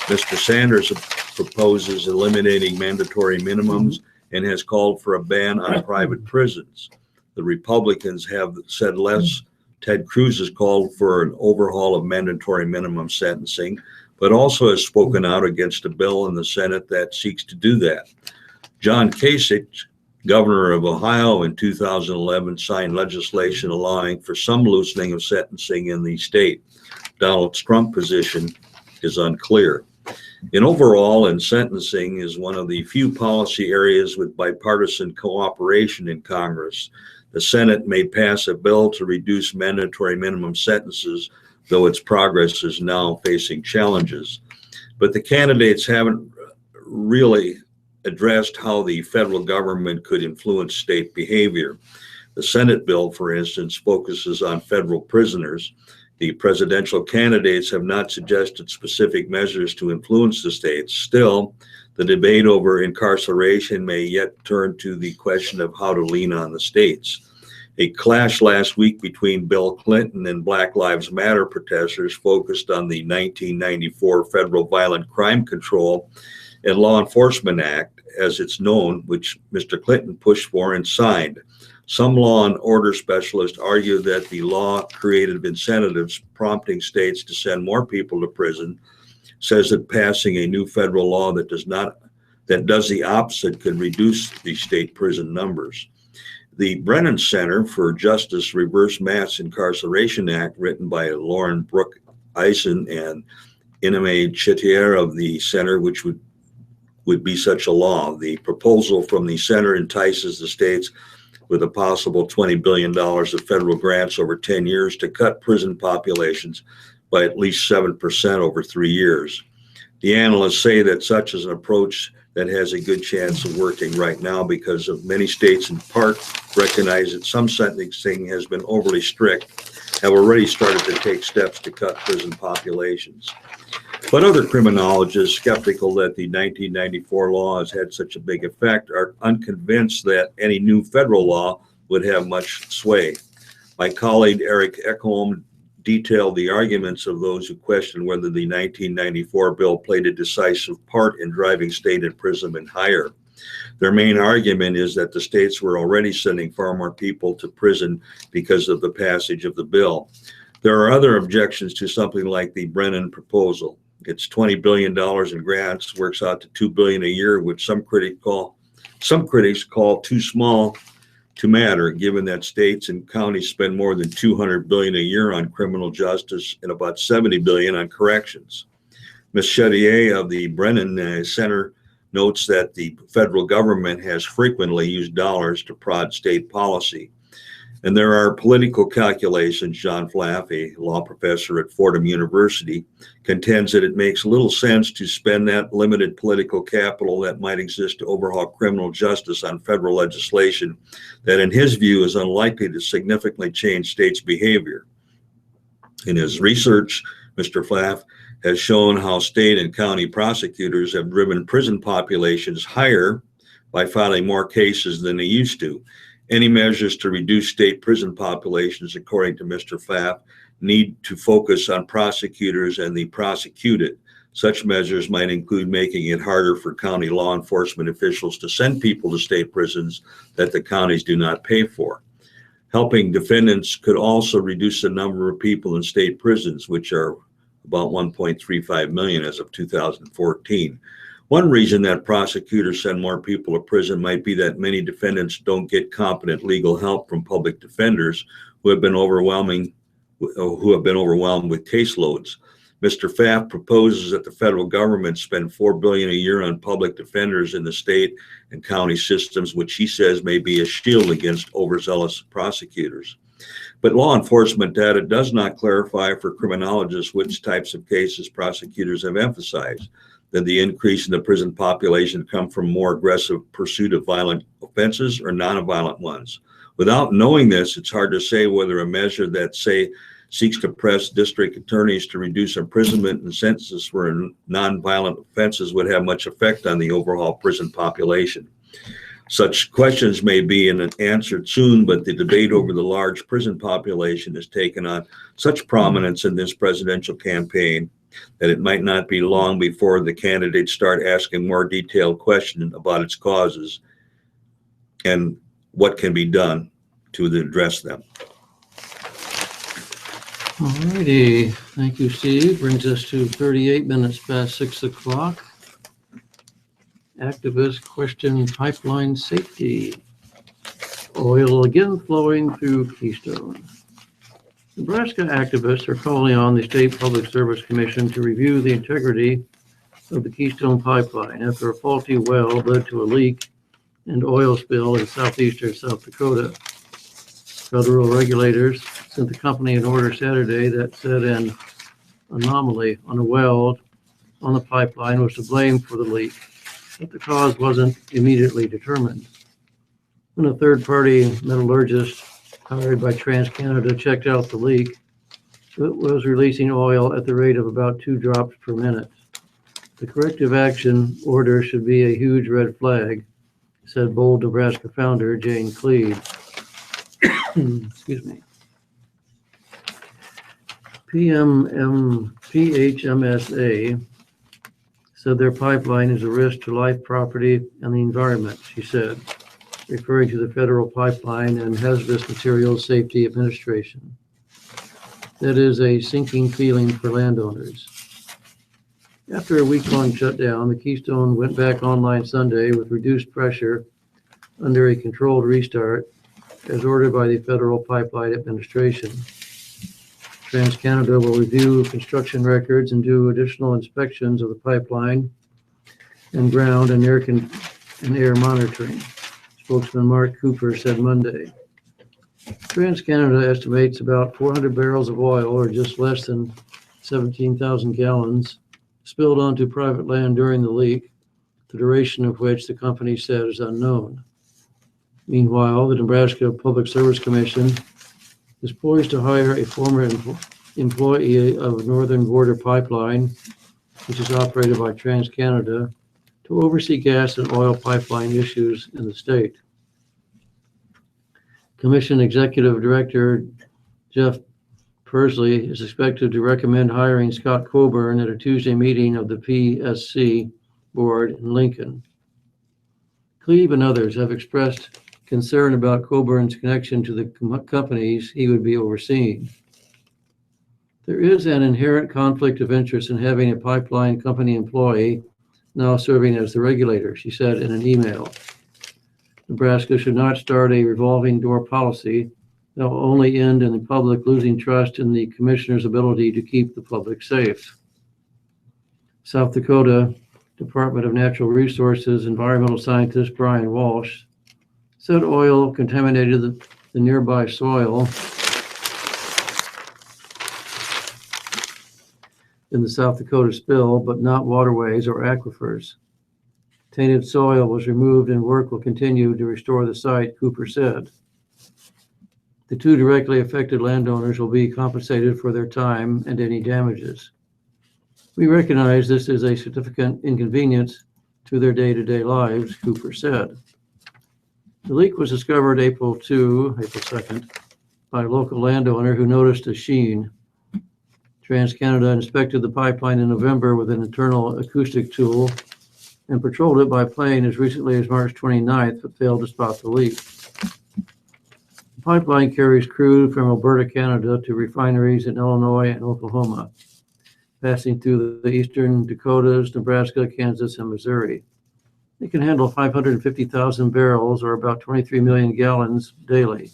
Mr. Sanders proposes eliminating mandatory minimums and has called for a ban on private prisons. The Republicans have said less. Ted Cruz has called for an overhaul of mandatory minimum sentencing, but also has spoken out against a bill in the Senate that seeks to do that. John Kasich, governor of Ohio in 2011, signed legislation allowing for some loosening of sentencing in the state. Donald Trump's position is unclear. In overall, in sentencing is one of the few policy areas with bipartisan cooperation in Congress. The Senate may pass a bill to reduce mandatory minimum sentences, though its progress is now facing challenges. But the candidates haven't really addressed how the federal government could influence state behavior. The Senate bill, for instance, focuses on federal prisoners. The presidential candidates have not suggested specific measures to influence the states. Still, the debate over incarceration may yet turn to the question of how to lean on the states. A clash last week between Bill Clinton and Black Lives Matter protesters focused on the 1994 Federal Violent Crime Control and Law Enforcement Act, as it's known, which Mr. Clinton pushed for and signed. Some law and order specialists argue that the law created incentives prompting states to send more people to prison, says that passing a new federal law that does the opposite could reduce the state prison numbers. The Brennan Center for Justice Reverse Mass Incarceration Act, written by Lauren Brooke Eisen and Iname Chetier of the center, which would be such a law. The proposal from the center entices the states with a possible $20 billion of federal grants over 10 years to cut prison populations by at least 7% over 3 years. The analysts say that such is an approach that has a good chance of working right now because of many states in part recognize that some sentencing has been overly strict, have already started to take steps to cut prison populations. But other criminologists, skeptical that the 1994 law has had such a big effect, are unconvinced that any new federal law would have much sway. My colleague Eric Ekholm detailed the arguments of those who question whether the 1994 bill played a decisive part in driving state imprisonment higher. Their main argument is that the states were already sending far more people to prison because of the passage of the bill. There are other objections to something like the Brennan proposal. It's $20 billion in grants, works out to $2 billion a year, which some critics call too small to matter, given that states and counties spend more than $200 billion a year on criminal justice and about $70 billion on corrections. Ms. Chetier of the Brennan Center notes that the federal government has frequently used dollars to prod state policy. And there are political calculations. John Flaff, a law professor at Fordham University, contends that it makes little sense to spend that limited political capital that might exist to overhaul criminal justice on federal legislation that, in his view, is unlikely to significantly change states' behavior. In his research, Mr. Flaff has shown how state and county prosecutors have driven prison populations higher by filing more cases than they used to. Any measures to reduce state prison populations, according to Mr. Flaff, need to focus on prosecutors and the prosecuted. Such measures might include making it harder for county law enforcement officials to send people to state prisons that the counties do not pay for. Helping defendants could also reduce the number of people in state prisons, which are about 1.35 million as of 2014. One reason that prosecutors send more people to prison might be that many defendants don't get competent legal help from public defenders who have been overwhelmed with caseloads. Mr. Pfaff proposes that the federal government spend $4 billion a year on public defenders in the state and county systems, which he says may be a shield against overzealous prosecutors. But law enforcement data does not clarify for criminologists which types of cases prosecutors have emphasized. Did the increase in the prison population come from more aggressive pursuit of violent offenses or non-violent ones? Without knowing this, it's hard to say whether a measure that, say, seeks to press district attorneys to reduce imprisonment and sentences for non-violent offenses would have much effect on the overall prison population. Such questions may be answered soon, but the debate over the large prison population has taken on such prominence in this presidential campaign that it might not be long before the candidates start asking more detailed questions about its causes and what can be done to address them. All righty. Thank you, Steve. Brings us to 38 minutes past 6 o'clock. Activists question pipeline safety. Oil again flowing through Keystone. Nebraska activists are calling on the State Public Service Commission to review the integrity of the Keystone Pipeline after a faulty well led to a leak and oil spill in southeastern South Dakota. Federal regulators sent the company an order Saturday that said an anomaly on a well on the pipeline was to blame for the leak, but the cause wasn't immediately determined. When a third-party metallurgist hired by TransCanada checked out the leak, it was releasing oil at the rate of about 2 drops per minute. The corrective action order should be a huge red flag, said Bold Nebraska founder Jane Cleave. Excuse me. PHMSA said their pipeline is a risk to life, property, and the environment, she said, referring to the Federal Pipeline and Hazardous Materials Safety Administration. That is a sinking feeling for landowners. After a week-long shutdown, the Keystone went back online Sunday with reduced pressure under a controlled restart as ordered by the Federal Pipeline Administration. TransCanada will review construction records and do additional inspections of the pipeline and ground and air monitoring. Spokesman Mark Cooper said Monday. TransCanada estimates about 400 barrels of oil, or just less than 17,000 gallons, spilled onto private land during the leak, the duration of which the company said is unknown. Meanwhile, the Nebraska Public Service Commission is poised to hire a former employee of Northern Border Pipeline, which is operated by TransCanada, to oversee gas and oil pipeline issues in the state. Commission Executive Director Jeff Persley is expected to recommend hiring Scott Coburn at a Tuesday meeting of the PSC board in Lincoln. Cleve and others have expressed concern about Coburn's connection to the companies he would be overseeing. There is an inherent conflict of interest in having a pipeline company employee now serving as the regulator, she said in an email. Nebraska should not start a revolving door policy that will only end in the public losing trust in the commissioner's ability to keep the public safe. South Dakota Department of Natural Resources environmental scientist Brian Walsh said oil contaminated the nearby soil in the South Dakota spill, but not waterways or aquifers. Tainted soil was removed and work will continue to restore the site, Cooper said. The two directly affected landowners will be compensated for their time and any damages. We recognize this is a significant inconvenience to their day-to-day lives, Cooper said. The leak was discovered April 2nd, by a local landowner who noticed a sheen. TransCanada inspected the pipeline in November with an internal acoustic tool and patrolled it by plane as recently as March 29th, but failed to spot the leak. The pipeline carries crude from Alberta, Canada to refineries in Illinois and Oklahoma, passing through the eastern Dakotas, Nebraska, Kansas, and Missouri. It can handle 550,000 barrels, or about 23 million gallons daily.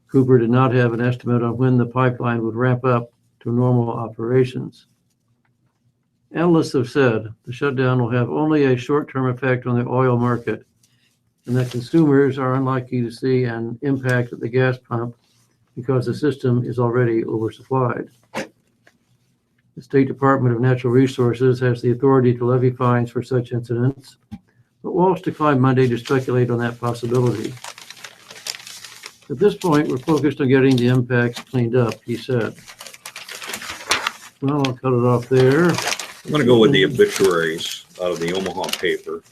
Cooper did not have an estimate on when the pipeline would ramp up to normal operations. Analysts have said the shutdown will have only a short-term effect on the oil market, and that consumers are unlikely to see an impact at the gas pump because the system is already oversupplied. The State Department of Natural Resources has the authority to levy fines for such incidents, but Walsh declined Monday to speculate on that possibility. At this point, we're focused on getting the impacts cleaned up, he said. Well, I'll cut it off there. I'm going to go with the obituaries out of the Omaha paper.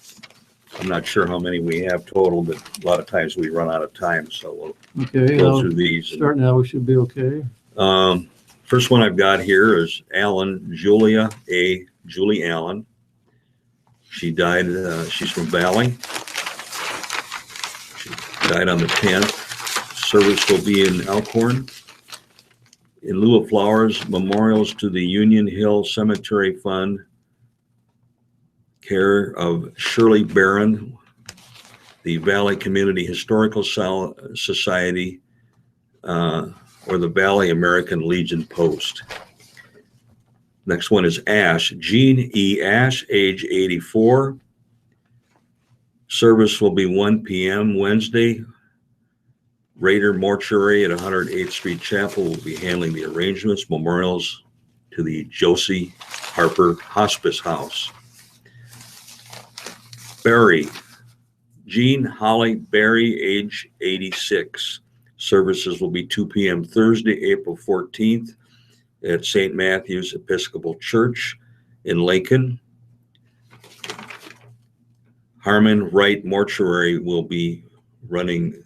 I'm not sure how many we have total, but a lot of times we run out of time, so we'll go through these. Start now, we should be okay. First one I've got here is Julie Allen. She died, she's from Valley. She died on the 10th. Service will be in Elkhorn. In lieu of flowers, memorials to the Union Hill Cemetery Fund, care of Shirley Barron, the Valley Community Historical Society, or the Valley American Legion Post. Next one is Ash, Jean E. Ash, age 84. Service will be 1 p.m. Wednesday. Raider Mortuary at 108th Street Chapel will be handling the arrangements. Memorials to the Josie Harper Hospice House. Barry, Jean Holly Barry, age 86. Services will be 2 p.m. Thursday, April 14th at St. Matthew's Episcopal Church in Lincoln. Harmon Wright Mortuary will be running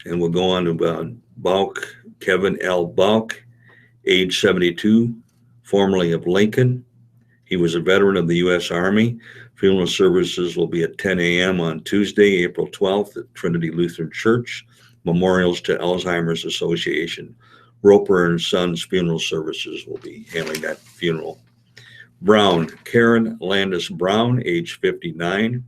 and we'll go on to Balk, Kevin L. Balk, age 72, formerly of Lincoln. He was a veteran of the U.S. Army. Funeral services will be at 10 a.m. on Tuesday, April 12th at Trinity Lutheran Church. Memorials to Alzheimer's Association. Roper and Sons Funeral Services will be handling that funeral. Brown, Karen Landis Brown, age 59.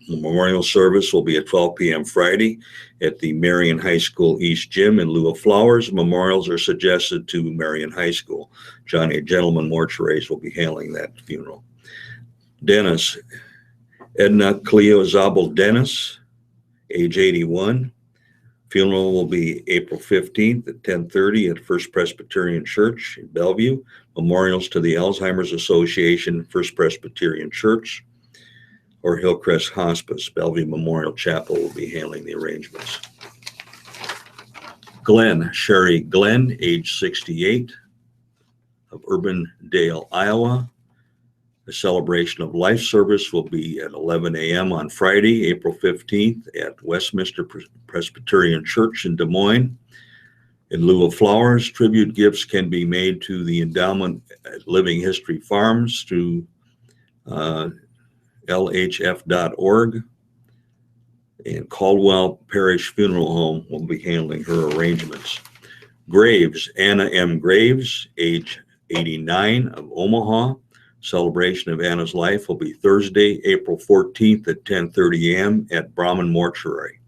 The memorial service will be at 12 p.m. Friday at the Marion High School East Gym in lieu of flowers. Memorials are suggested to Marion High School. Johnny Gentleman Mortuaries will be handling that funeral. Dennis, Edna Cleo Zabel Dennis, age 81. Funeral will be April 15th at 10:30 at First Presbyterian Church in Bellevue. Memorials to the Alzheimer's Association, First Presbyterian Church, or Hillcrest Hospice. Bellevue Memorial Chapel will be handling the arrangements. Glenn, Sherry Glenn, age 68, of Urbandale, Iowa. The celebration of life service will be at 11 a.m. on Friday, April 15th at Westminster Presbyterian Church in Des Moines. In lieu of flowers, tribute gifts can be made to the endowment at Living History Farms through lhf.org. And Caldwell Parish Funeral Home will be handling her arrangements. Graves, Anna M. Graves, age 89, of Omaha. Celebration of Anna's life will be Thursday, April 14th at 10:30 a.m. at Brahman Mortuary.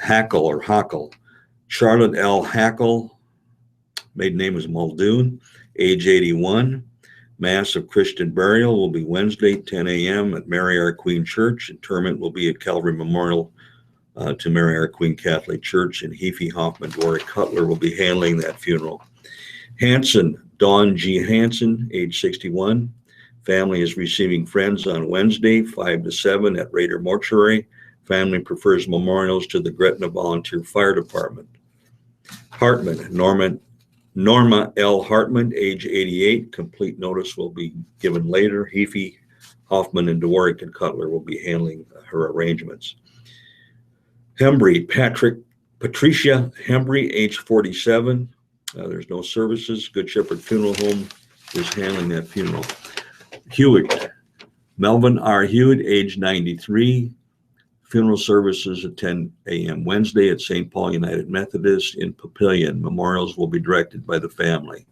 Hackle, Charlotte L. Hackle, maiden name is Muldoon, age 81. Mass of Christian burial will be Wednesday, 10 a.m. at Mary Our Queen Church. Interment will be at Calvary Memorial to Mary Our Queen Catholic Church, and Heafy Hoffman Dory Cutler will be handling that funeral. Hanson, Dawn G. Hanson, age 61. Family is receiving friends on Wednesday, 5 to 7 at Raider Mortuary. Family prefers memorials to the Gretna Volunteer Fire Department. Hartman, Norma L. Hartman, age 88. Complete notice will be given later. Heafy, Hoffman, and Dworick and Cutler will be handling her arrangements. Hembry, Patricia Hembry, age 47. There's no services. Good Shepherd Funeral Home is handling that funeral. Hewitt, Melvin R. Hewitt, age 93. Funeral services at 10 a.m. Wednesday at St. Paul United Methodist in Papillion. Memorials will be directed by the family.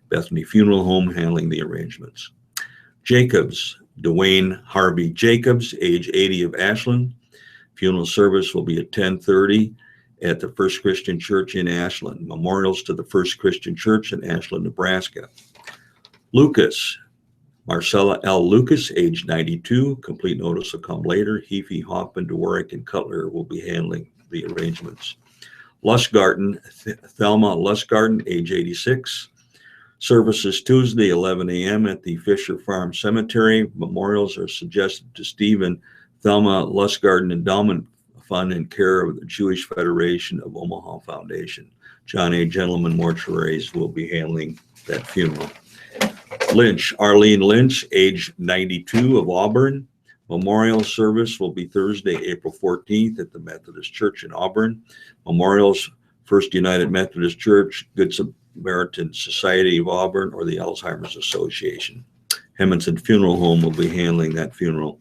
Bethany Funeral Home handling the arrangements. Jacobs, Dwayne Harvey Jacobs, age 80, of Ashland. Funeral service will be at 10:30 at the First Christian Church in Ashland. Memorials to the First Christian Church in Ashland, Nebraska. Lucas, Marcella L. Lucas, age 92. Complete notice will come later. Heafy, Hoffman, Dworick, and Cutler will be handling the arrangements. Lustgarten, Thelma Lustgarten, age 86. Services Tuesday, 11 a.m. at the Fisher Farm Cemetery. Memorials are suggested to Stephen Thelma Lustgarten Endowment Fund in care of the Jewish Federation of Omaha Foundation. John A. Gentleman Mortuaries will be handling that funeral. Lynch, Arlene Lynch, age 92, of Auburn. Memorial service will be Thursday, April 14th at the Methodist Church in Auburn. Memorials, First United Methodist Church, Good Samaritan Society of Auburn, or the Alzheimer's Association. Hemmonson Funeral Home will be handling that funeral.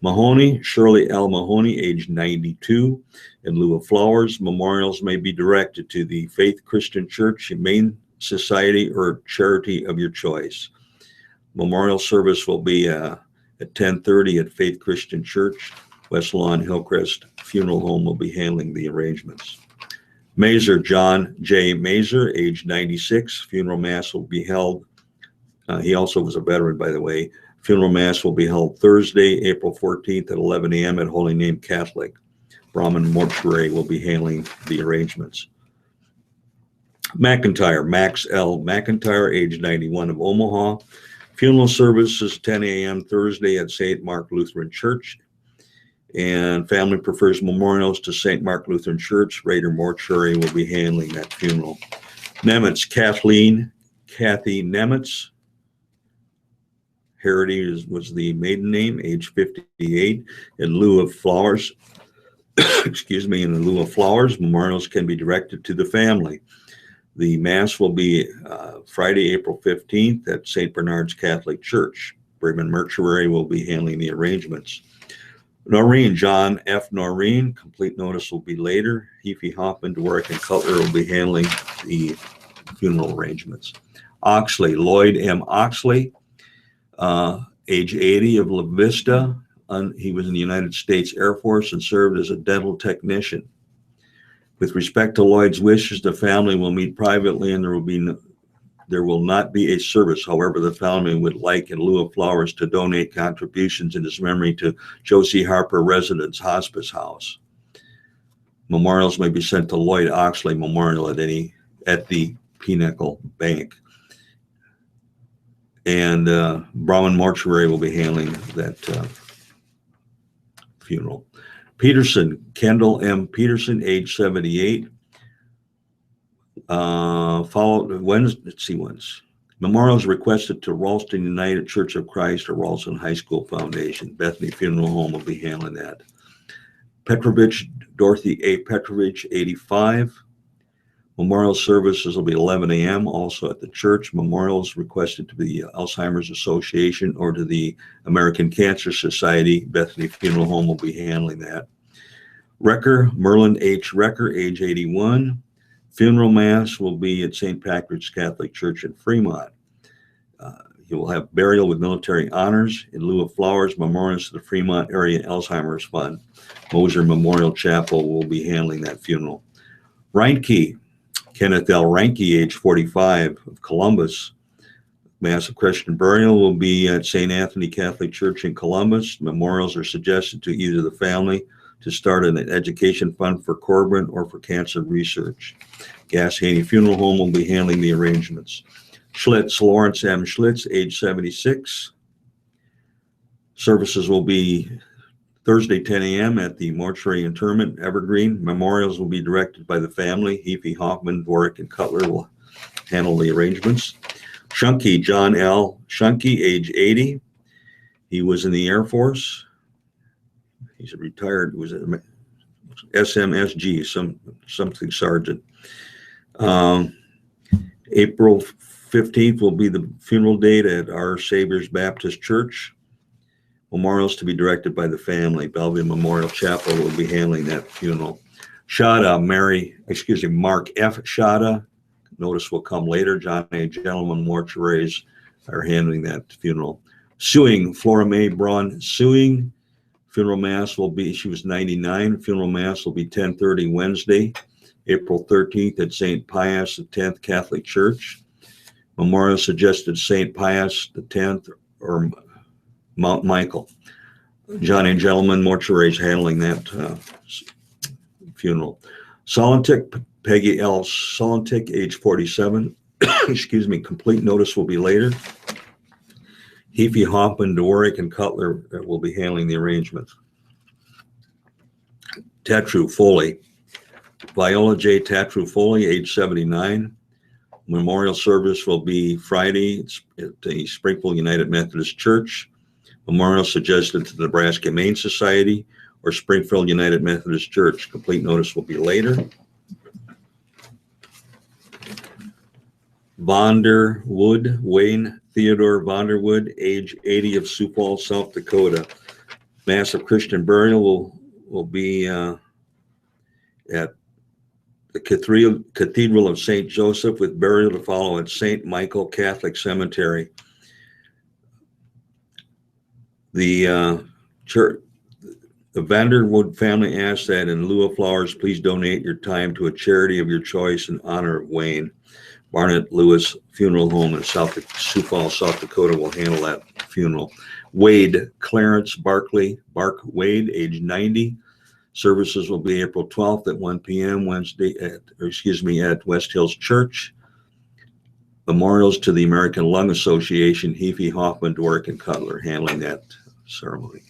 Mahoney, Shirley L. Mahoney, age 92. In lieu of flowers, memorials may be directed to the Faith Christian Church, Humane Society, or charity of your choice. Memorial service will be at 10:30 at Faith Christian Church. West Lawn Hillcrest Funeral Home will be handling the arrangements. Mazer, John J. Mazer, age 96. Funeral mass will be held. He also was a veteran, by the way. Funeral mass will be held Thursday, April 14th at 11 a.m. at Holy Name Catholic. Brahman Mortuary will be handling the arrangements. McIntyre, Max L. McIntyre, age 91, of Omaha. Funeral service is 10 a.m. Thursday at St. Mark Lutheran Church. And family prefers memorials to St. Mark Lutheran Church. Raider Mortuary will be handling that funeral. Nemitz, Kathy Nemitz. Heritage was the maiden name, age 58. In lieu of flowers, in lieu of flowers, memorials can be directed to the family. The mass will be Friday, April 15th at St. Bernard's Catholic Church. Brayman Mortuary will be handling the arrangements. Noreen, John F. Noreen, complete notice will be later. Heafy, Hoffman, Dworick, and Cutler will be handling the funeral arrangements. Oxley, Lloyd M. Oxley, age 80, of La Vista. he was in the United States Air Force and served as a dental technician. With respect to Lloyd's wishes, the family will meet privately and there will not be a service. However, the family would like, in lieu of flowers, to donate contributions in his memory to Josie Harper Residence Hospice House. Memorials may be sent to Lloyd Oxley Memorial at the Pinnacle Bank. And Brahman Mortuary will be handling that funeral. Peterson, Kendall M. Peterson, age 78. Followed Wednesday. Let's see once. Memorials requested to Ralston United Church of Christ or Ralston High School Foundation. Bethany Funeral Home will be handling that. Petrovich, Dorothy A. Petrovich, 85. Memorial services will be 11 a.m. also at the church. Memorials requested to the Alzheimer's Association or to the American Cancer Society. Bethany Funeral Home will be handling that. Wrecker, Merlin H. Wrecker, age 81. Funeral mass will be at St. Patrick's Catholic Church in Fremont. He will have burial with military honors. In lieu of flowers, memorials to the Fremont Area Alzheimer's Fund. Moser Memorial Chapel will be handling that funeral. Reinke, Kenneth L. Reinke, age 45, of Columbus. Mass of Christian burial will be at St. Anthony Catholic Church in Columbus. Memorials are suggested to either the family to start an education fund for Corbin or for cancer research. Gass Haney Funeral Home will be handling the arrangements. Schlitz, Lawrence M. Schlitz, age 76. Services will be Thursday, 10 a.m. at the Mortuary Interment, Evergreen. Memorials will be directed by the family. Heafy, Hoffman, Dworick, and Cutler will handle the arrangements. Shunky, John L. Shunky, age 80. He was in the Air Force. He's a retired, was a SMSG, something sergeant. April 15th will be the funeral date at Our Savior's Baptist Church. Memorials to be directed by the family. Bellevue Memorial Chapel will be handling that funeral. Mark F. Shada. Notice will come later. John A. Gentleman Mortuaries are handling that funeral. Suing, Flora Mae Braun Suing. Funeral mass will be, she was 99. Funeral mass will be 10:30 Wednesday, April 13th at St. Pius X Catholic Church. Memorial suggested St. Pius X or Mount Michael. John and Gentleman Mortuaries handling that funeral. Solentic, Peggy L. Solentic, age 47. Excuse me, complete notice will be later. Heafy, Hoffman, Dworick, and Cutler will be handling the arrangements. Tatru Foley, Viola J. Tatru Foley, age 79. Memorial service will be Friday at the Springfield United Methodist Church. Memorial suggested to the Nebraska Humane Society or Springfield United Methodist Church. Complete notice will be later. Vonderwood, Wayne Theodore Vonderwood, age 80, of Sioux Falls, South Dakota. Mass of Christian burial will be at the Cathedral of St. Joseph, with burial to follow at St. Michael Catholic Cemetery. The Vanderwood family asks that in lieu of flowers, please donate your time to a charity of your choice in honor of Wayne. Barnett Lewis Funeral Home in Sioux Falls, South Dakota will handle that funeral. Wade Clarence Barkley, Bark Wade, age 90. Services will be April 12th at 1 p.m. Wednesday at West Hills Church. Memorials to the American Lung Association, Heafy, Hoffman, Dworick, and Cutler handling that ceremony.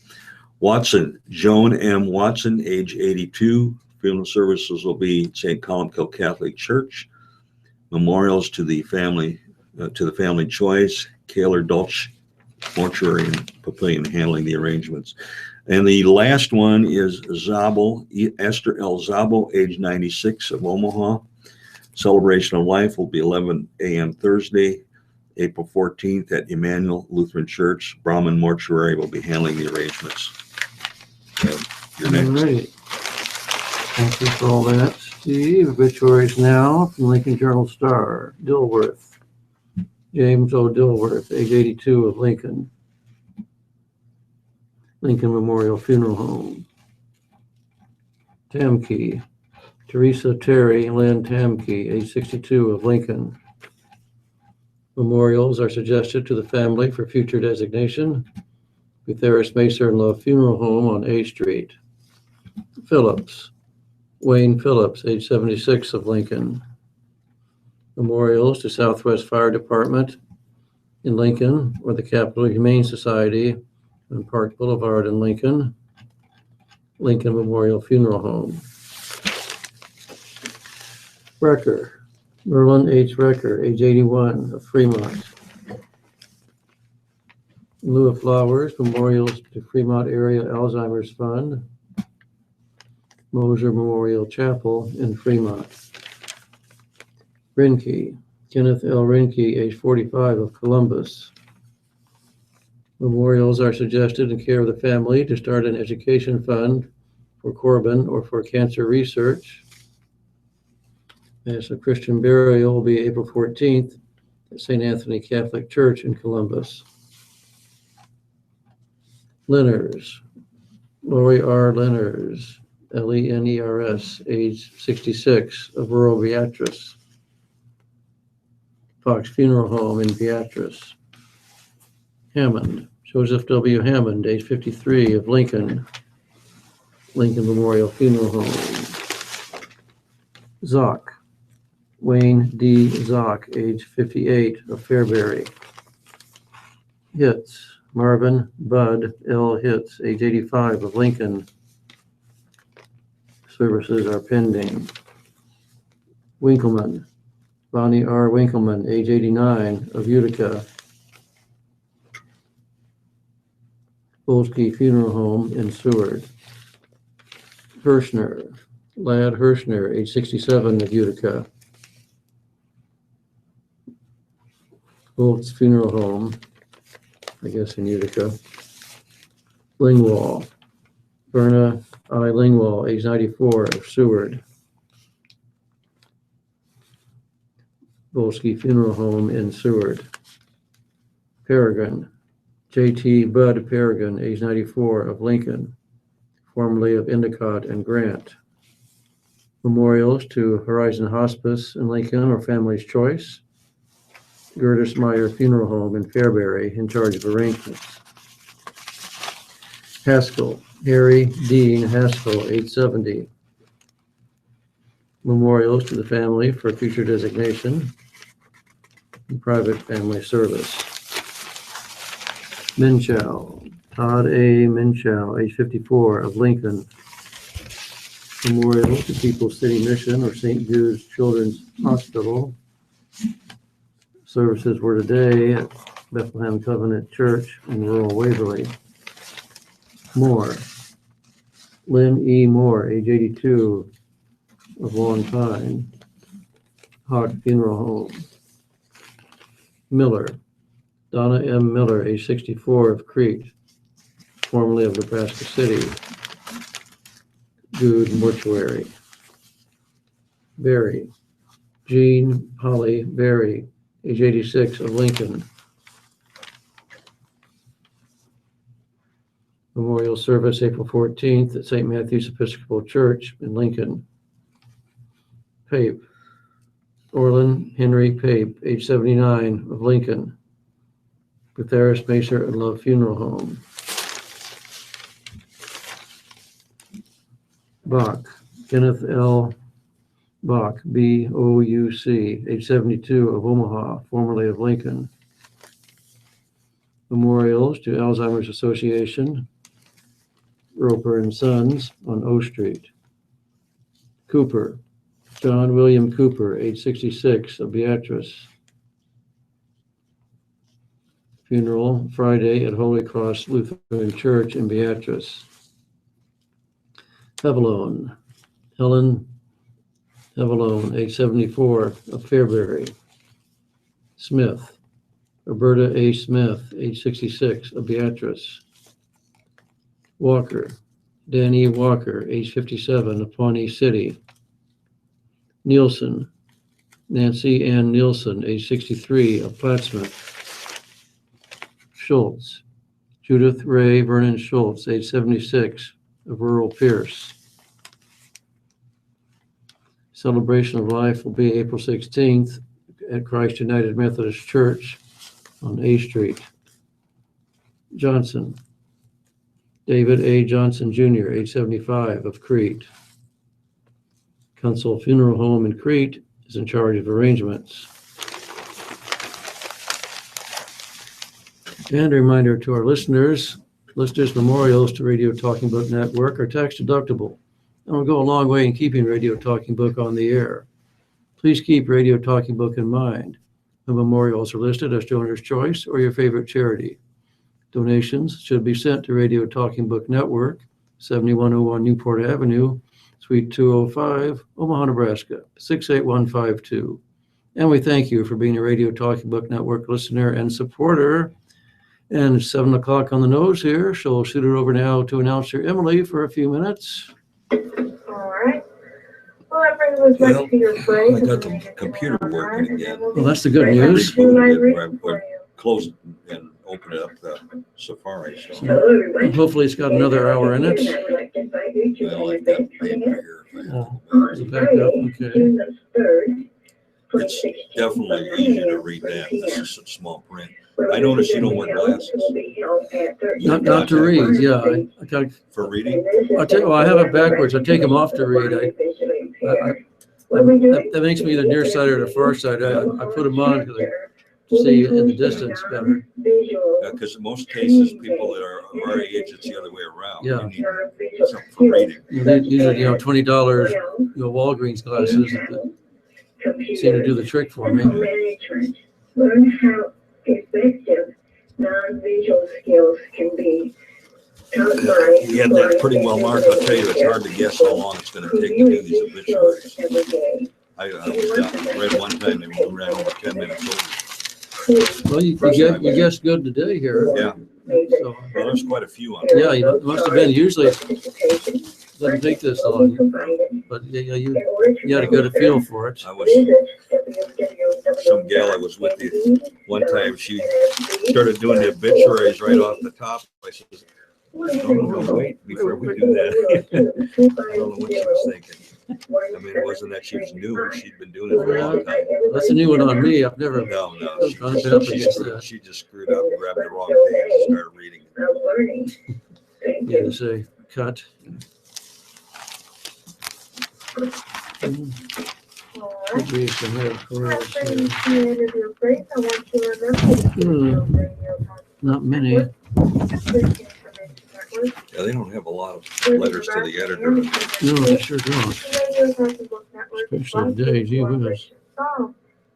Watson, Joan M. Watson, age 82. Funeral services will be St. Columkill Catholic Church. Memorials to the family choice, Kaler Dulch Mortuary and Pavilion handling the arrangements. And the last one is Zabel, Esther L. Zabel, age 96, of Omaha. Celebration of Life will be 11 a.m. Thursday, April 14th at Emmanuel Lutheran Church. Brahman Mortuary will be handling the arrangements. You're next. All right. Thank you for all that, Steve. Obituaries now from Lincoln Journal-Star. Dilworth, James O. Dilworth, age 82, of Lincoln. Lincoln Memorial Funeral Home. Tamkey, Teresa Terry Lynn Tamkey, age 62, of Lincoln. Memorials are suggested to the family for future designation. Butheris Macer and Love Funeral Home on A Street. Phillips, Wayne Phillips, age 76, of Lincoln. Memorials to Southwest Fire Department in Lincoln or the Capital Humane Society on Park Boulevard in Lincoln. Lincoln Memorial Funeral Home. Recker, Merlin H. Recker, age 81, of Fremont. In lieu of flowers, memorials to Fremont Area Alzheimer's Fund. Moser Memorial Chapel in Fremont. Rinke, Kenneth L. Rinke, age 45, of Columbus. Memorials are suggested in care of the family to start an education fund for Corbin or for cancer research. Mass of Christian burial will be April 14th at St. Anthony Catholic Church in Columbus. Lenners, Lori R. Lenners, Leners, age 66, of rural Beatrice. Fox Funeral Home in Beatrice. Hammond, Joseph W. Hammond, age 53, of Lincoln. Lincoln Memorial Funeral Home. Zock, Wayne D. Zock, age 58, of Fairbury. Hitz, Marvin Bud L. Hitz, age 85, of Lincoln. Services are pending. Winkleman, Bonnie R. Winkleman, age 89, of Utica. Polsky Funeral Home in Seward. Hirschner, Lad Hirschner, age 67, of Utica. Holtz Funeral Home, I guess in Utica. Lingwall, Verna I. Lingwall, age 94, of Seward. Polsky Funeral Home in Seward. Peregrine, J.T. Bud Peregrine, age 94, of Lincoln, formerly of Endicott and Grant. Memorials to Horizon Hospice in Lincoln or Family's Choice. Gertis Meyer Funeral Home in Fairbury, in charge of arrangements. Haskell, Harry Dean Haskell, age 70. Memorials to the family for future designation and private family service. Minchow, Todd A. Minchow, age 54, of Lincoln. Memorial to People's City Mission or St. Jude's Children's Hospital. Services were today at Bethlehem Covenant Church in rural Waverly. Moore, Lynn E. Moore, age 82, of Long Pine. Hawk Funeral Home. Miller, Donna M. Miller, age 64, of Crete, formerly of Nebraska City. Jude Mortuary. Berry, Jean Holly Berry, age 86, of Lincoln. Memorial service April 14th at St. Matthew's Episcopal Church in Lincoln. Pape, Orlin Henry Pape, age 79, of Lincoln. Butheris Macer and Love Funeral Home. Bach, Kenneth L. Bach, B-O-U-C, age 72, of Omaha, formerly of Lincoln. Memorials to Alzheimer's Association, Roper and Sons on O Street. Cooper, John William Cooper, age 66, of Beatrice. Funeral Friday at Holy Cross Lutheran Church in Beatrice. Hevelone, Helen Hevelone, age 74, of Fairbury. Smith, Roberta A. Smith, age 66, of Beatrice. Walker, Danny Walker, age 57, of Pawnee City. Nielsen, Nancy Ann Nielsen, age 63, of Plattsmouth. Schultz, Judith Ray Vernon Schultz, age 76, of rural Pierce. Celebration of life will be April 16th at Christ United Methodist Church on A Street. Johnson, David A. Johnson Jr., age 75, of Crete. Council Funeral Home in Crete is in charge of arrangements. And a reminder to our listeners memorials to Radio Talking Book Network are tax deductible and will go a long way in keeping Radio Talking Book on the air. Please keep Radio Talking Book in mind. The memorials are listed as donor's choice or your favorite charity. Donations should be sent to Radio Talking Book Network, 7101 Newport Avenue, Suite 205, Omaha, Nebraska, 68152. And we thank you for being a Radio Talking Book Network listener and supporter. And 7 o'clock on the nose here, so we'll shoot it over now to announcer Emily for a few minutes. All right. Well, that brings us back to your break. I got the computer working again. Well, that's the good news. I closed and opened it up the Safari. So. And hopefully it's got another hour in it. I like that paper here. Is it back up? Okay. It's definitely easy to read that. This is such small print. I noticed you don't wear glasses. Not to read, yeah. I got For reading? I have it backwards. I take them off to read. That makes me either near side or the far side. I put them on because I see in the distance better. Because in most cases, people that are our age, it's the other way around. Yeah. You need something for reading. These are, $20, Walgreens glasses that seem to do the trick for me. Learn how effective non-visual skills can be. You had that pretty well marked. I'll tell you, it's hard to guess how long it's going to take to do these obituaries. I read one time they ran over 10 minutes over. Well, you guessed good today here. Yeah. So, Well, there's quite a few on yeah, it must have been. Usually it doesn't take this long, but yeah, you had a good feel for it. I was some gal I was with one time. She started doing the obituaries right off the top. I said, "No, wait before we do that." I don't know what she was thinking. I mean, it wasn't that she was new; she'd been doing it for a long time. That's a new one on me. I've never. No, been up against that. she just screwed up, grabbed the wrong page, and started reading it. Yeah, to say cut. Could be some head corals here. Not many. Yeah, they don't have a lot of letters to the editor. No, they sure don't. Especially today, gee whiz.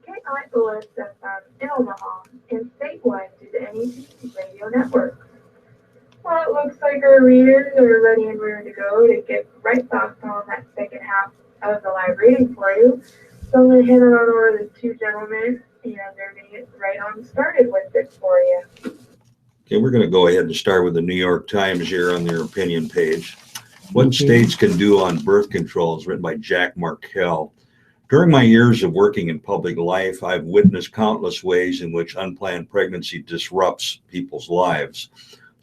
KIOS-FM in Omaha and statewide through the NEC radio network. Well, it looks like our readers are ready and ready to go to get right back on that second half of the live reading for you. So I'm going to hand it on over to the two gentlemen, and they're going to get right on started with it for you. Okay, we're going to go ahead and start with the New York Times here on their opinion page. What states can do on birth control is written by Jack Markell. During my years of working in public life, I've witnessed countless ways in which unplanned pregnancy disrupts people's lives.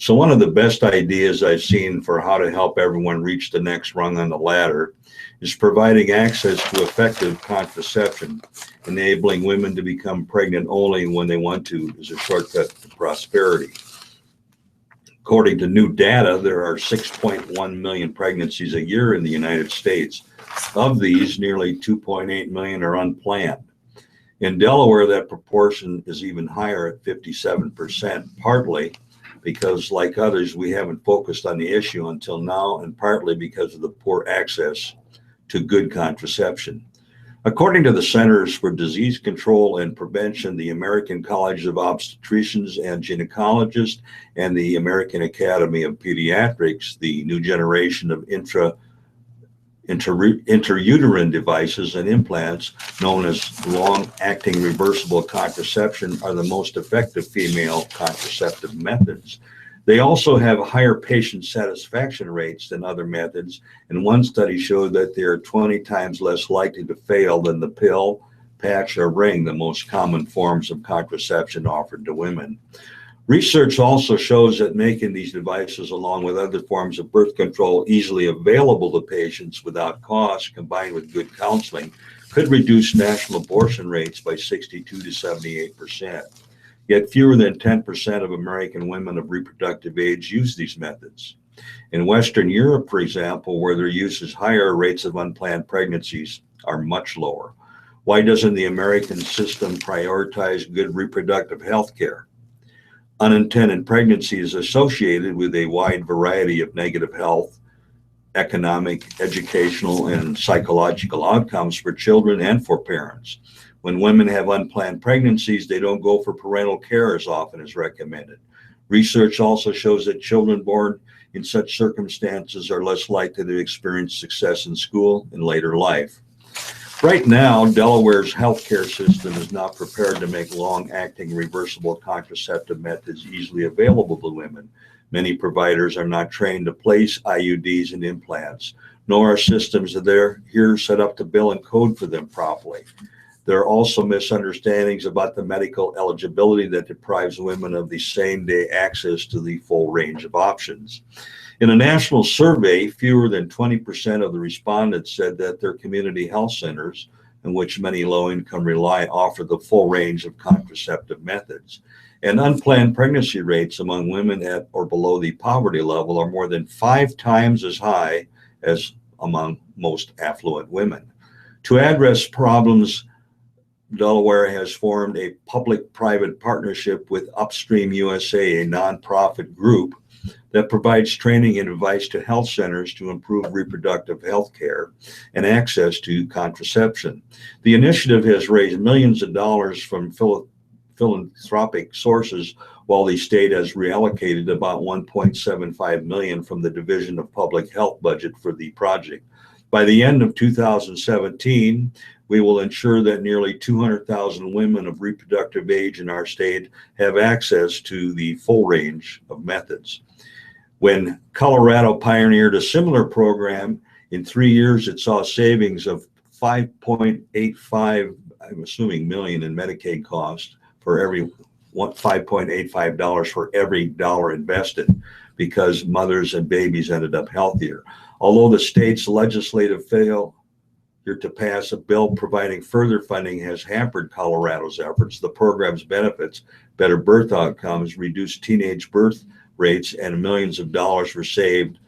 So one of the best ideas I've seen for how to help everyone reach the next rung on the ladder is providing access to effective contraception. Enabling women to become pregnant only when they want to is a shortcut to prosperity. According to new data, there are 6.1 million pregnancies a year in the United States. Of these, nearly 2.8 million are unplanned. In Delaware, that proportion is even higher at 57%, partly because, like others, we haven't focused on the issue until now, and partly because of the poor access to good contraception. According to the Centers for Disease Control and Prevention, the American College of Obstetricians and Gynecologists, and the American Academy of Pediatrics, the new generation of intrauterine devices and implants, known as long-acting reversible contraception, are the most effective female contraceptive methods. They also have higher patient satisfaction rates than other methods, and one study showed that they are 20 times less likely to fail than the pill, patch, or ring, the most common forms of contraception offered to women. Research also shows that making these devices, along with other forms of birth control, easily available to patients without cost, combined with good counseling, could reduce national abortion rates by 62 to 78%. Yet fewer than 10% of American women of reproductive age use these methods. In Western Europe, for example, where their use is higher, rates of unplanned pregnancies are much lower. Why doesn't the American system prioritize good reproductive health care? Unintended pregnancy is associated with a wide variety of negative health, economic, educational, and psychological outcomes for children and for parents. When women have unplanned pregnancies, they don't go for parental care as often as recommended. Research also shows that children born in such circumstances are less likely to experience success in school in later life. Right now, Delaware's healthcare system is not prepared to make long-acting reversible contraceptive methods easily available to women. Many providers are not trained to place IUDs and implants, nor are systems here set up to bill and code for them properly. There are also misunderstandings about the medical eligibility that deprives women of the same-day access to the full range of options. In a national survey, fewer than 20% of the respondents said that their community health centers, in which many low-income rely, offer the full range of contraceptive methods. And unplanned pregnancy rates among women at or below the poverty level are more than 5 times as high as among most affluent women. To address problems, Delaware has formed a public-private partnership with Upstream USA, a nonprofit group that provides training and advice to health centers to improve reproductive health care and access to contraception. The initiative has raised millions of dollars from philanthropic sources, while the state has reallocated about $1.75 million from the Division of Public Health budget for the project. By the end of 2017, we will ensure that nearly 200,000 women of reproductive age in our state have access to the full range of methods. When Colorado pioneered a similar program, in 3 years it saw savings of $5.85, I'm assuming million in Medicaid costs for every $5.85 for every dollar invested, because mothers and babies ended up healthier. Although the state's legislative failure to pass a bill providing further funding has hampered Colorado's efforts, the program's benefits, better birth outcomes, reduced teenage birth rates, and millions of dollars were saved,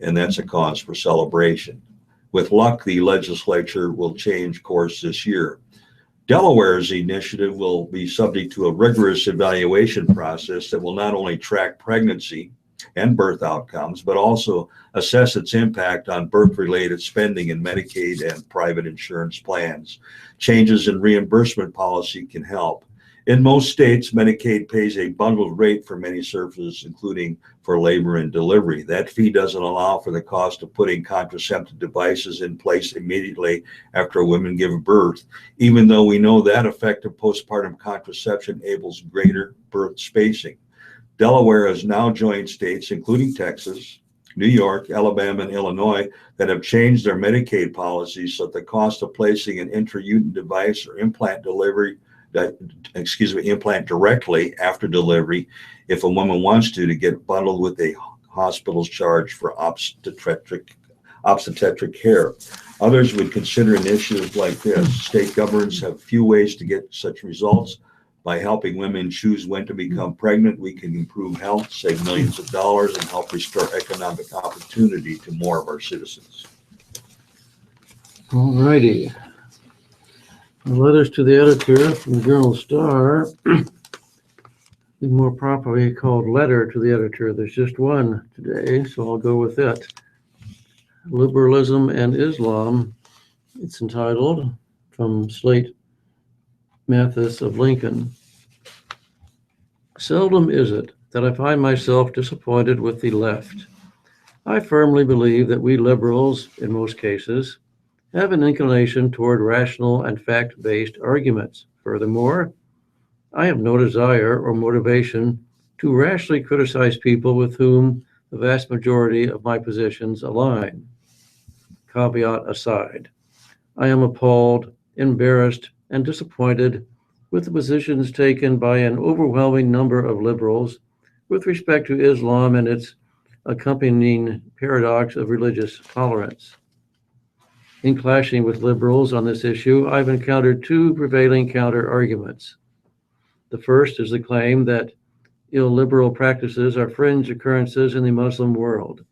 and that's a cause for celebration. With luck, the legislature will change course this year. Delaware's initiative will be subject to a rigorous evaluation process that will not only track pregnancy and birth outcomes, but also assess its impact on birth-related spending in Medicaid and private insurance plans. Changes in reimbursement policy can help. In most states, Medicaid pays a bundled rate for many services, including for labor and delivery. That fee doesn't allow for the cost of putting contraceptive devices in place immediately after a woman gives birth, even though we know that effective postpartum contraception enables greater birth spacing. Delaware has now joined states, including Texas, New York, Alabama, and Illinois, that have changed their Medicaid policies so that the cost of placing an intrauterine device or implant directly after delivery, if a woman wants to get bundled with a hospital's charge for obstetric care. Others would consider initiatives like this. State governments have few ways to get such results. By helping women choose when to become pregnant, we can improve health, save millions of dollars, and help restore economic opportunity to more of our citizens. All righty. Letters to the editor from the Journal Star. More properly called letter to the editor. There's just one today, so I'll go with it. Liberalism and Islam. It's entitled, from Slate Mathis of Lincoln. Seldom is it that I find myself disappointed with the left. I firmly believe that we liberals, in most cases, have an inclination toward rational and fact-based arguments. Furthermore, I have no desire or motivation to rashly criticize people with whom the vast majority of my positions align. Caveat aside, I am appalled, embarrassed, and disappointed with the positions taken by an overwhelming number of liberals with respect to Islam and its accompanying paradox of religious tolerance. In clashing with liberals on this issue, I've encountered two prevailing counter-arguments. The first is the claim that illiberal practices are fringe occurrences in the Muslim world.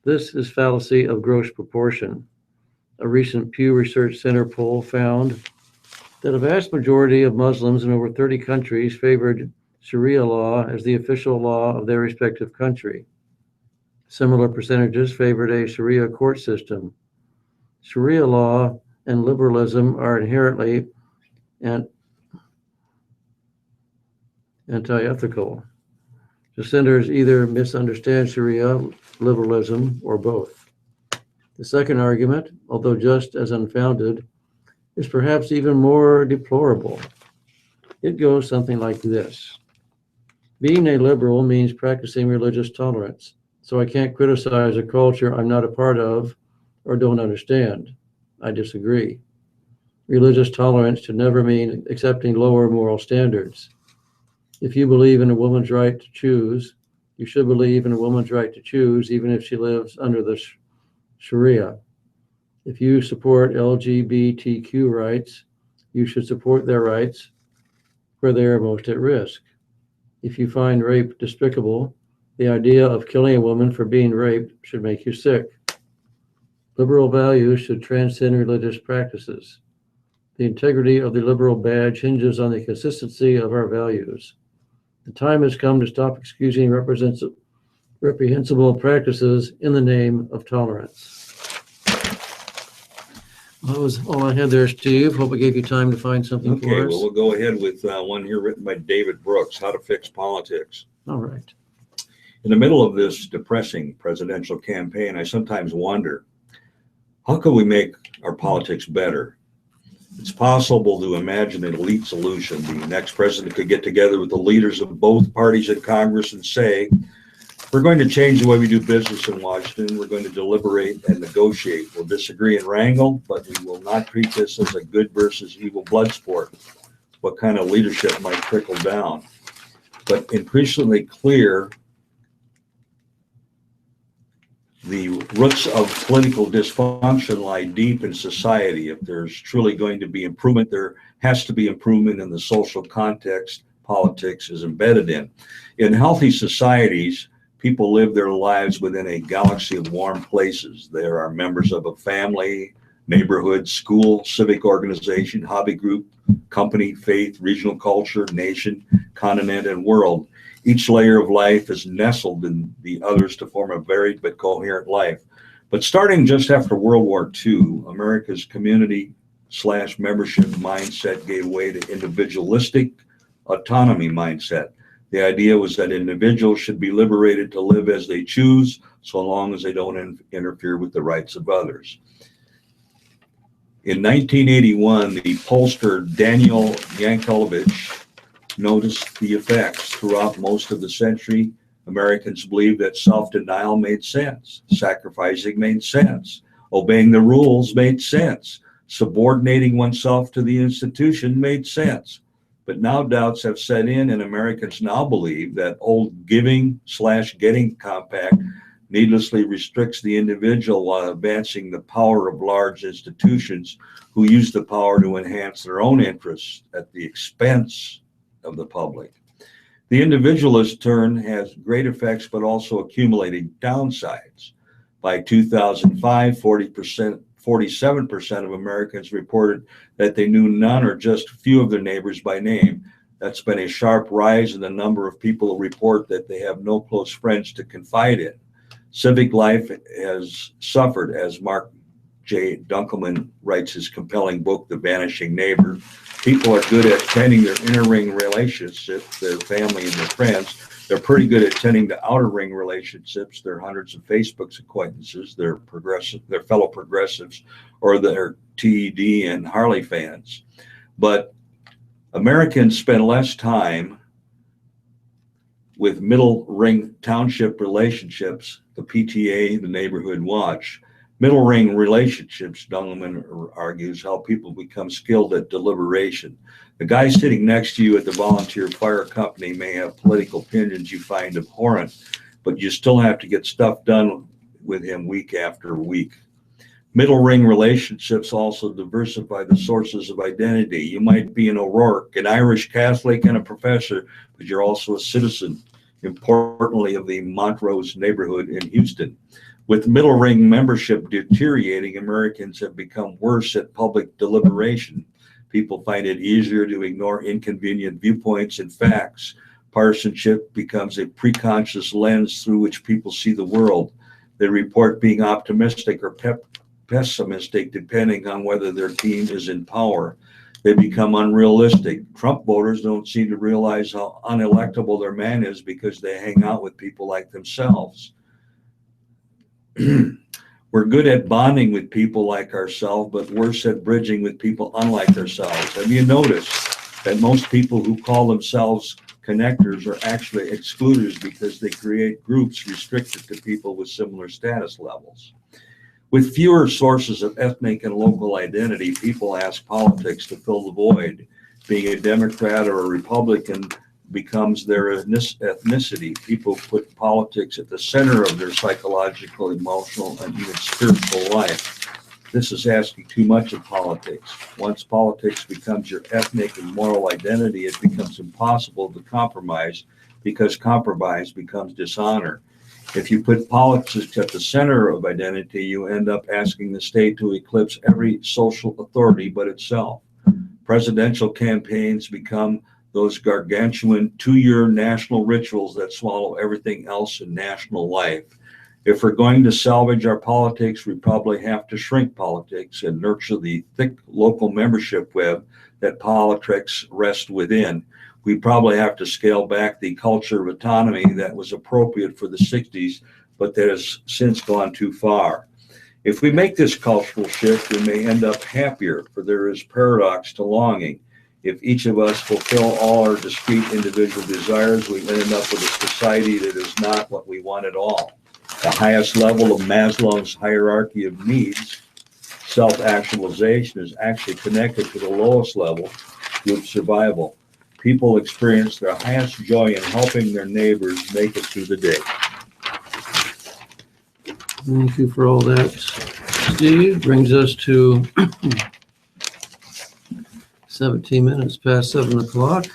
This is fallacy of gross proportion. A recent Pew Research Center poll found that a vast majority of Muslims in over 30 countries favored Sharia law as the official law of their respective country. Similar percentages favored a Sharia court system. Sharia law and liberalism are inherently anti-ethical. Dissenters either misunderstand Sharia, liberalism, or both. The second argument, although just as unfounded, is perhaps even more deplorable. It goes something like this. Being a liberal means practicing religious tolerance, so I can't criticize a culture I'm not a part of or don't understand. I disagree. Religious tolerance should never mean accepting lower moral standards. If you believe in a woman's right to choose, you should believe in a woman's right to choose even if she lives under the Sharia. If you support LGBTQ rights, you should support their rights where they are most at risk. If you find rape despicable, the idea of killing a woman for being raped should make you sick. Liberal values should transcend religious practices. The integrity of the liberal badge hinges on the consistency of our values. The time has come to stop excusing reprehensible practices in the name of tolerance. That was all I had there, Steve. Hope I gave you time to find something Okay, for us. well, we'll go ahead with one here written by David Brooks, How to Fix Politics. All right. In the middle of this depressing presidential campaign, I sometimes wonder, how can we make our politics better? It's possible to imagine an elite solution. The next president could get together with the leaders of both parties in Congress and say, we're going to change the way we do business in Washington. We're going to deliberate and negotiate. We'll disagree and wrangle, but we will not treat this as a good versus evil blood sport. What kind of leadership might trickle down? But increasingly clear, the roots of political dysfunction lie deep in society. If there's truly going to be improvement, there has to be improvement in the social context politics is embedded in. In healthy societies, people live their lives within a galaxy of warm places. They are members of a family, neighborhood, school, civic organization, hobby group, company, faith, regional culture, nation, continent, and world. Each layer of life is nestled in the others to form a varied but coherent life. But starting just after World War II, America's community/membership mindset gave way to individualistic autonomy mindset. The idea was that individuals should be liberated to live as they choose, so long as they don't interfere with the rights of others. In 1981, the pollster Daniel Yankelovich noticed the effects. Throughout most of the century, Americans believed that self-denial made sense, sacrificing made sense, obeying the rules made sense, subordinating oneself to the institution made sense. But now doubts have set in, and Americans now believe that old giving/getting compact needlessly restricts the individual while advancing the power of large institutions who use the power to enhance their own interests at the expense of the public. The individualist turn has great effects, but also accumulating downsides. By 2005, 47% of Americans reported that they knew none or just few of their neighbors by name. That's been a sharp rise in the number of people who report that they have no close friends to confide in. Civic life has suffered, as Mark J. Dunkelman writes his compelling book, The Vanishing Neighbor. People are good at tending their inner ring relationships, their family and their friends. They're pretty good at tending to outer ring relationships, their hundreds of Facebook acquaintances, their fellow progressives, or their TED and Harley fans. But Americans spend less time with middle ring township relationships, the PTA, the Neighborhood Watch. Middle ring relationships, Dunkelman argues, help people become skilled at deliberation. The guy sitting next to you at the volunteer fire company may have political opinions you find abhorrent, but you still have to get stuff done with him week after week. Middle ring relationships also diversify the sources of identity. You might be an O'Rourke, an Irish Catholic, and a professor, but you're also a citizen, importantly, of the Montrose neighborhood in Houston. With middle ring membership deteriorating, Americans have become worse at public deliberation. People find it easier to ignore inconvenient viewpoints and facts. Partisanship becomes a preconscious lens through which people see the world. They report being optimistic or pessimistic depending on whether their team is in power. They become unrealistic. Trump voters don't seem to realize how unelectable their man is because they hang out with people like themselves. We're good at bonding with people like ourselves, but worse at bridging with people unlike ourselves. Have you noticed that most people who call themselves connectors are actually excluders because they create groups restricted to people with similar status levels? With fewer sources of ethnic and local identity, people ask politics to fill the void. Being a Democrat or a Republican becomes their ethnicity. People put politics at the center of their psychological, emotional, and even spiritual life. This is asking too much of politics. Once politics becomes your ethnic and moral identity, it becomes impossible to compromise because compromise becomes dishonor. If you put politics at the center of identity, you end up asking the state to eclipse every social authority but itself. Presidential campaigns become those gargantuan two-year national rituals that swallow everything else in national life. If we're going to salvage our politics, we probably have to shrink politics and nurture the thick local membership web that politics rests within. We probably have to scale back the culture of autonomy that was appropriate for the 60s, but that has since gone too far. If we make this cultural shift, we may end up happier, for there is paradox to longing. If each of us fulfill all our discrete individual desires, we end up with a society that is not what we want at all. The highest level of Maslow's hierarchy of needs, self-actualization, is actually connected to the lowest level, group survival. People experience their highest joy in helping their neighbors make it through the day. Thank you for all that, Steve. Brings us to 17 minutes past 7 o'clock.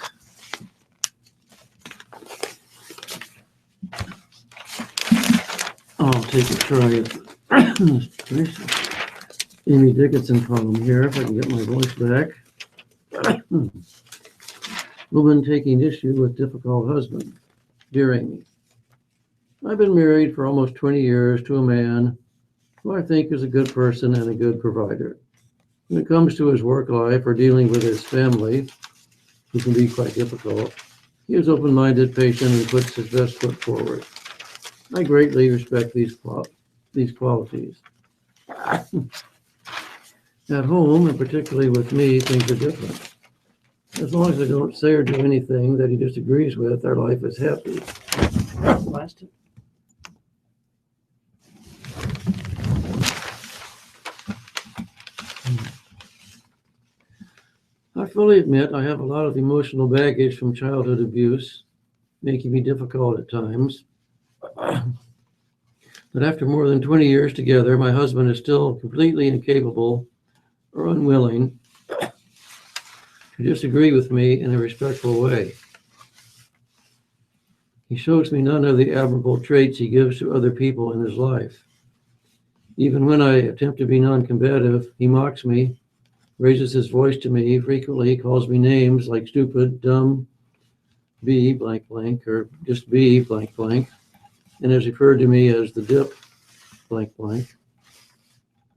I'll take a try at Amy Dickinson column here, if I can get my voice back. Woman taking issue with difficult husband. Dear Amy, I've been married for almost 20 years to a man who I think is a good person and a good provider. When it comes to his work life or dealing with his family, who can be quite difficult, he is open-minded, patient, and puts his best foot forward. I greatly respect these qualities. At home, and particularly with me, things are different. As long as I don't say or do anything that he disagrees with, our life is happy. Blasted. I fully admit I have a lot of emotional baggage from childhood abuse, making me difficult at times. But after more than 20 years together, my husband is still completely incapable or unwilling to disagree with me in a respectful way. He shows me none of the admirable traits he gives to other people in his life. Even when I attempt to be non-combative, he mocks me, raises his voice to me, frequently calls me names like stupid, dumb, B blank blank, or just B blank blank, and has referred to me as the dip blank blank.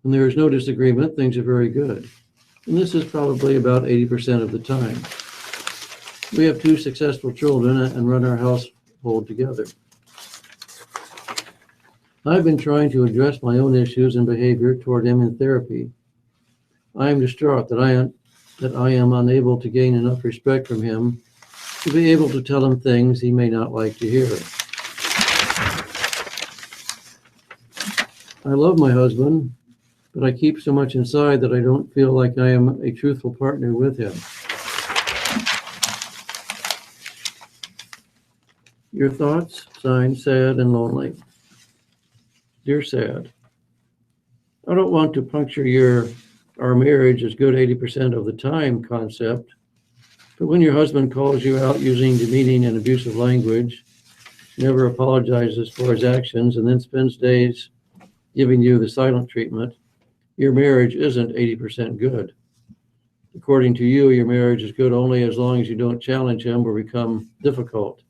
When there is no disagreement, things are very good. And this is probably about 80% of the time. We have 2 successful children and run our household together. I've been trying to address my own issues and behavior toward him in therapy. I am distraught that I am unable to gain enough respect from him to be able to tell him things he may not like to hear. I love my husband, but I keep so much inside that I don't feel like I am a truthful partner with him. Your thoughts? Signed, Sad and Lonely. Dear Sad, I don't want to puncture our marriage is good 80% of the time concept, but when your husband calls you out using demeaning and abusive language, never apologizes for his actions, and then spends days giving you the silent treatment, your marriage isn't 80% good. According to you, your marriage is good only as long as you don't challenge him or become difficult.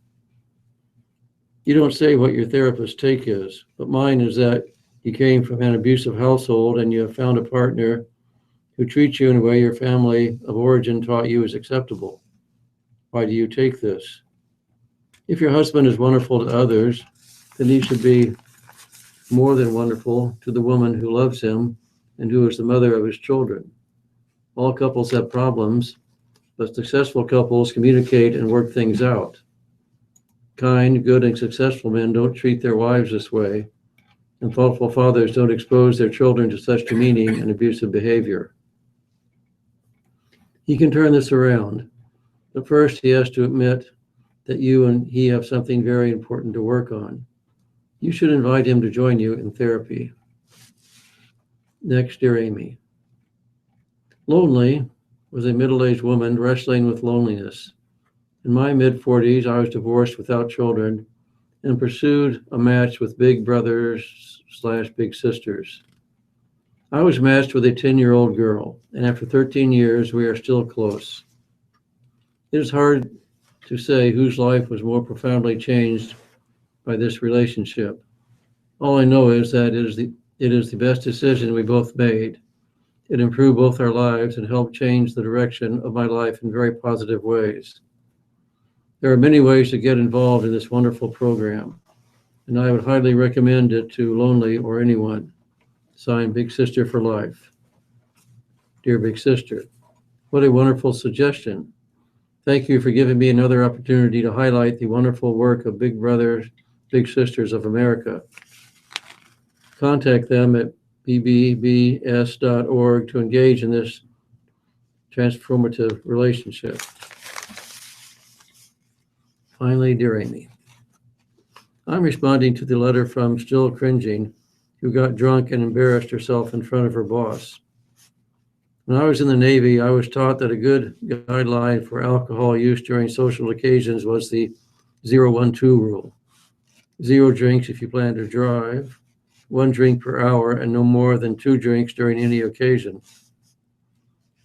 You don't say what your therapist's take is, but mine is that you came from an abusive household and you have found a partner who treats you in a way your family of origin taught you is acceptable. Why do you take this? If your husband is wonderful to others, then he should be more than wonderful to the woman who loves him and who is the mother of his children. All couples have problems, but successful couples communicate and work things out. Kind, good, and successful men don't treat their wives this way, and thoughtful fathers don't expose their children to such demeaning and abusive behavior. He can turn this around, but first he has to admit that you and he have something very important to work on. You should invite him to join you in therapy. Next, Dear Amy. Lonely was a middle-aged woman wrestling with loneliness. In my mid-40s, I was divorced without children and pursued a match with big brothers/big sisters. I was matched with a 10-year-old girl, and after 13 years, we are still close. It is hard to say whose life was more profoundly changed by this relationship. All I know is that it is the best decision we both made. It improved both our lives and helped change the direction of my life in very positive ways. There are many ways to get involved in this wonderful program, and I would highly recommend it to Lonely or anyone. Signed, Big Sister for Life. Dear Big Sister, what a wonderful suggestion. Thank you for giving me another opportunity to highlight the wonderful work of Big Brothers, Big Sisters of America. Contact them at bbbs.org to engage in this transformative relationship. Finally, Dear Amy, I'm responding to the letter from Still Cringing, who got drunk and embarrassed herself in front of her boss. When I was in the Navy, I was taught that a good guideline for alcohol use during social occasions was the 0-1-2 rule. 0 drinks if you plan to drive, 1 drink per hour, and no more than 2 drinks during any occasion.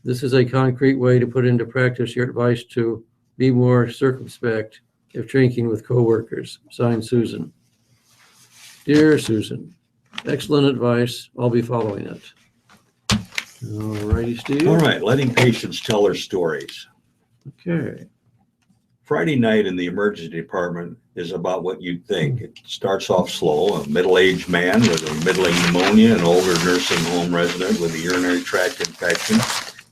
This is a concrete way to put into practice your advice to be more circumspect if drinking with coworkers. Signed, Susan. Dear Susan, excellent advice. I'll be following it. All righty, Steve. All right, letting patients tell their stories. Okay. Friday night in the emergency department is about what you'd think. It starts off slow, a middle-aged man with a middling pneumonia, an older nursing home resident with a urinary tract infection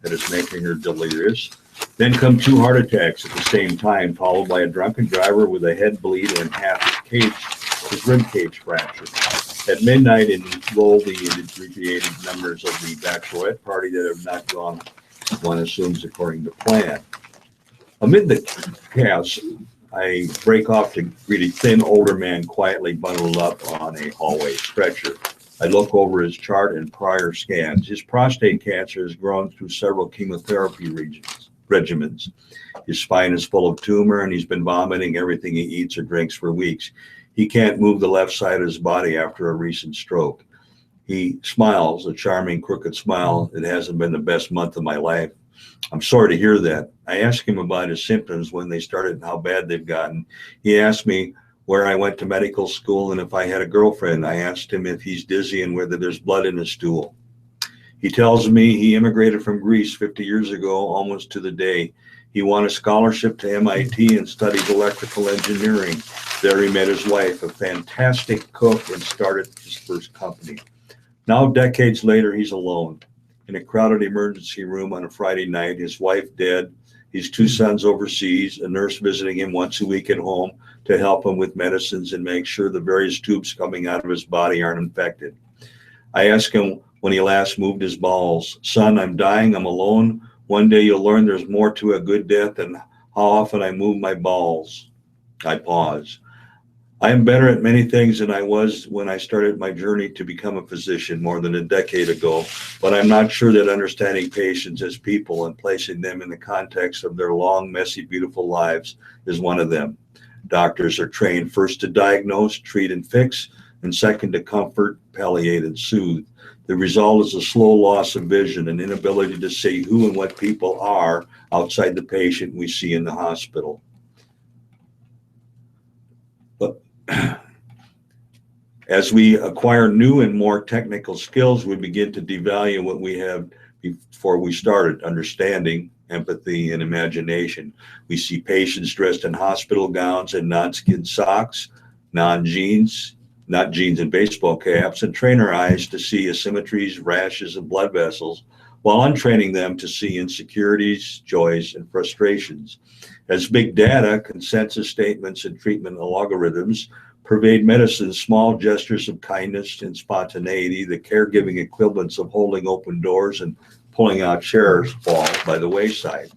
that is making her delirious. Then come 2 heart attacks at the same time, followed by a drunken driver with a head bleed and half his rib cage fractured. At midnight, enrolled the inebriated members of the bachelorette party that have not gone, one assumes, according to plan. Amid the chaos, I break off to greet a thin older man quietly bundled up on a hallway stretcher. I look over his chart and prior scans. His prostate cancer has grown through several chemotherapy regimens. His spine is full of tumor, and he's been vomiting everything he eats or drinks for weeks. He can't move the left side of his body after a recent stroke. He smiles, a charming, crooked smile. It hasn't been the best month of my life. I'm sorry to hear that. I asked him about his symptoms when they started and how bad they've gotten. He asked me where I went to medical school and if I had a girlfriend. I asked him if he's dizzy and whether there's blood in his stool. He tells me he immigrated from Greece 50 years ago, almost to the day. He won a scholarship to MIT and studied electrical engineering. There he met his wife, a fantastic cook, and started his first company. Now, decades later, he's alone in a crowded emergency room on a Friday night, his wife dead, his 2 sons overseas, a nurse visiting him once a week at home to help him with medicines and make sure the various tubes coming out of his body aren't infected. I asked him when he last moved his bowels, "Son, I'm dying, I'm alone. One day you'll learn there's more to a good death than how often I move my bowels." I pause. I am better at many things than I was when I started my journey to become a physician more than a decade ago, but I'm not sure that understanding patients as people and placing them in the context of their long, messy, beautiful lives is one of them. Doctors are trained first to diagnose, treat, and fix, and second to comfort, palliate, and soothe. The result is a slow loss of vision and inability to see who and what people are outside the patient we see in the hospital. But as we acquire new and more technical skills, we begin to devalue what we have before we started: understanding, empathy, and imagination. We see patients dressed in hospital gowns and non-skin socks, non-jeans, not jeans and baseball caps, and train our eyes to see asymmetries, rashes, and blood vessels, while untraining them to see insecurities, joys, and frustrations. As big data, consensus statements, and treatment algorithms pervade medicine, small gestures of kindness and spontaneity, the caregiving equivalents of holding open doors and pulling out chairs, fall by the wayside.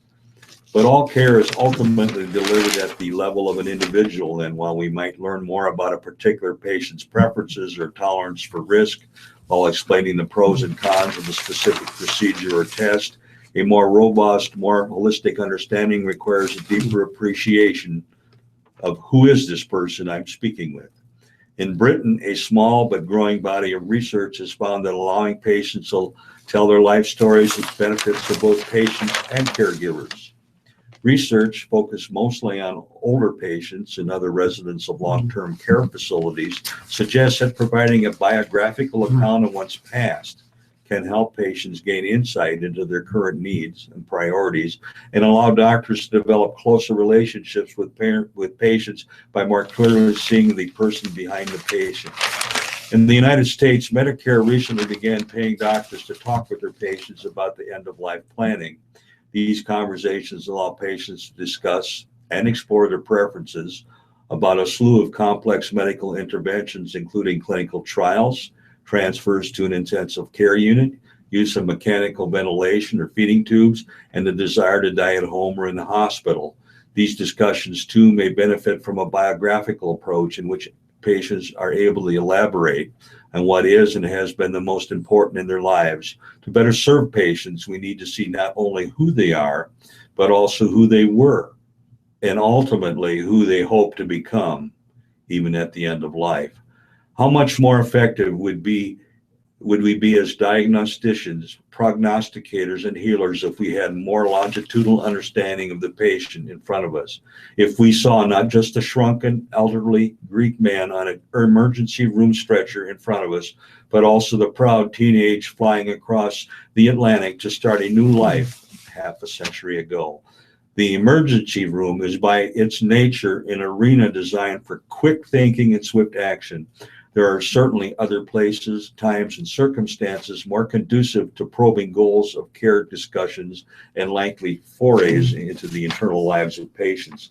But all care is ultimately delivered at the level of an individual, and while we might learn more about a particular patient's preferences or tolerance for risk while explaining the pros and cons of a specific procedure or test, a more robust, more holistic understanding requires a deeper appreciation of who is this person I'm speaking with. In Britain, a small but growing body of research has found that allowing patients to tell their life stories has benefits for both patients and caregivers. Research focused mostly on older patients and other residents of long-term care facilities suggests that providing a biographical account of one's past can help patients gain insight into their current needs and priorities and allow doctors to develop closer relationships with patients by more clearly seeing the person behind the patient. In the United States, Medicare recently began paying doctors to talk with their patients about the end-of-life planning. These conversations allow patients to discuss and explore their preferences about a slew of complex medical interventions, including clinical trials, transfers to an intensive care unit, use of mechanical ventilation or feeding tubes, and the desire to die at home or in the hospital. These discussions, too, may benefit from a biographical approach in which patients are able to elaborate on what is and has been the most important in their lives. To better serve patients, we need to see not only who they are, but also who they were, and ultimately who they hope to become, even at the end of life. How much more effective would we be as diagnosticians, prognosticators, and healers if we had more longitudinal understanding of the patient in front of us? If we saw not just a shrunken, elderly Greek man on an emergency room stretcher in front of us, but also the proud teenage flying across the Atlantic to start a new life half a century ago. The emergency room is by its nature an arena designed for quick thinking and swift action. There are certainly other places, times, and circumstances more conducive to probing goals of care discussions and lengthy forays into the internal lives of patients.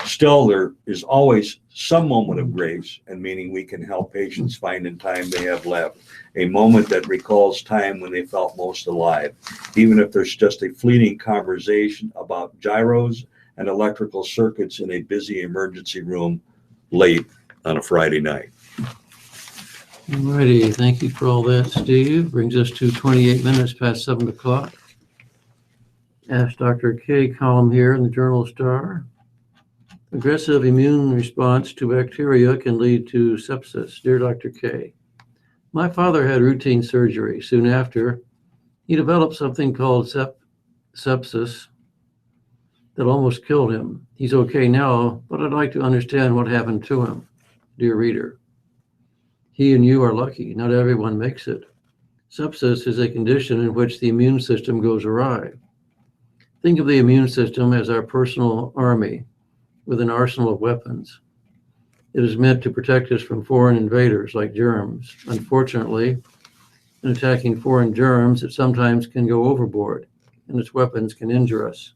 Still, there is always some moment of grace and meaning we can help patients find in time they have left, a moment that recalls time when they felt most alive, even if there's just a fleeting conversation about gyros and electrical circuits in a busy emergency room late on a Friday night. Alrighty, thank you for all that, Steve. Brings us to 28 minutes past 7 o'clock. Ask Dr. K column here in the Journal Star. Aggressive immune response to bacteria can lead to sepsis. Dear Dr. K, my father had routine surgery. Soon after, he developed something called sepsis that almost killed him. He's okay now, but I'd like to understand what happened to him. Dear reader, he and you are lucky. Not everyone makes it. Sepsis is a condition in which the immune system goes awry. Think of the immune system as our personal army with an arsenal of weapons. It is meant to protect us from foreign invaders like germs. Unfortunately, in attacking foreign germs, it sometimes can go overboard, and its weapons can injure us.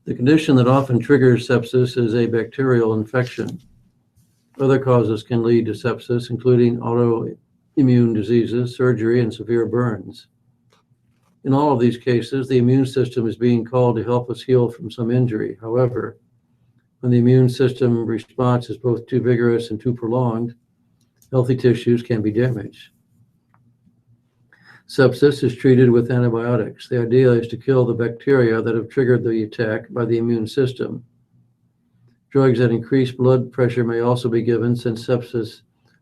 The condition that often triggers sepsis is a bacterial infection. Other causes can lead to sepsis, including autoimmune diseases, surgery, and severe burns. In all of these cases, the immune system is being called to help us heal from some injury. However, When the immune system response is both too vigorous and too prolonged, healthy tissues can be damaged. Sepsis is treated with antibiotics. The idea is to kill the bacteria that have triggered the attack by the immune system. Drugs that increase blood pressure may also be given, since sepsis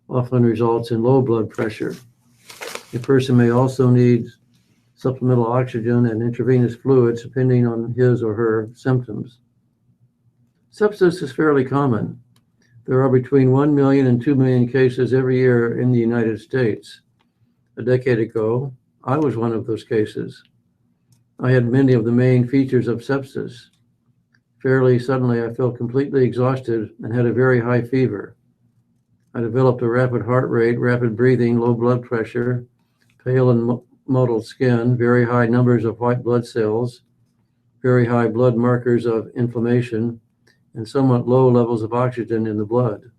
often results in low blood pressure. A person may also need supplemental oxygen and intravenous fluids depending on his or her symptoms. Sepsis is fairly common. There are between 1 million and 2 million cases every year in the United States. A decade ago, I was one of those cases. I had many of the main features of sepsis. Fairly suddenly, I felt completely exhausted and had a very high fever. I developed a rapid heart rate, rapid breathing, low blood pressure, pale and mottled skin, very high numbers of white blood cells, very high blood markers of inflammation, and somewhat low levels of oxygen in the blood.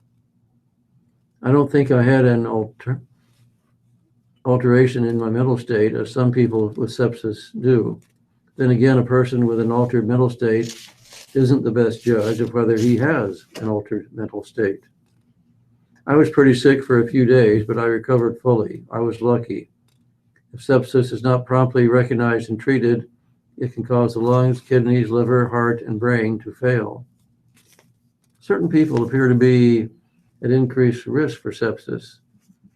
I don't think I had an alteration in my mental state, as some people with sepsis do. Then again, a person with an altered mental state isn't the best judge of whether he has an altered mental state. I was pretty sick for a few days, but I recovered fully. I was lucky. If sepsis is not promptly recognized and treated, it can cause the lungs, kidneys, liver, heart, and brain to fail. Certain people appear to be at increased risk for sepsis.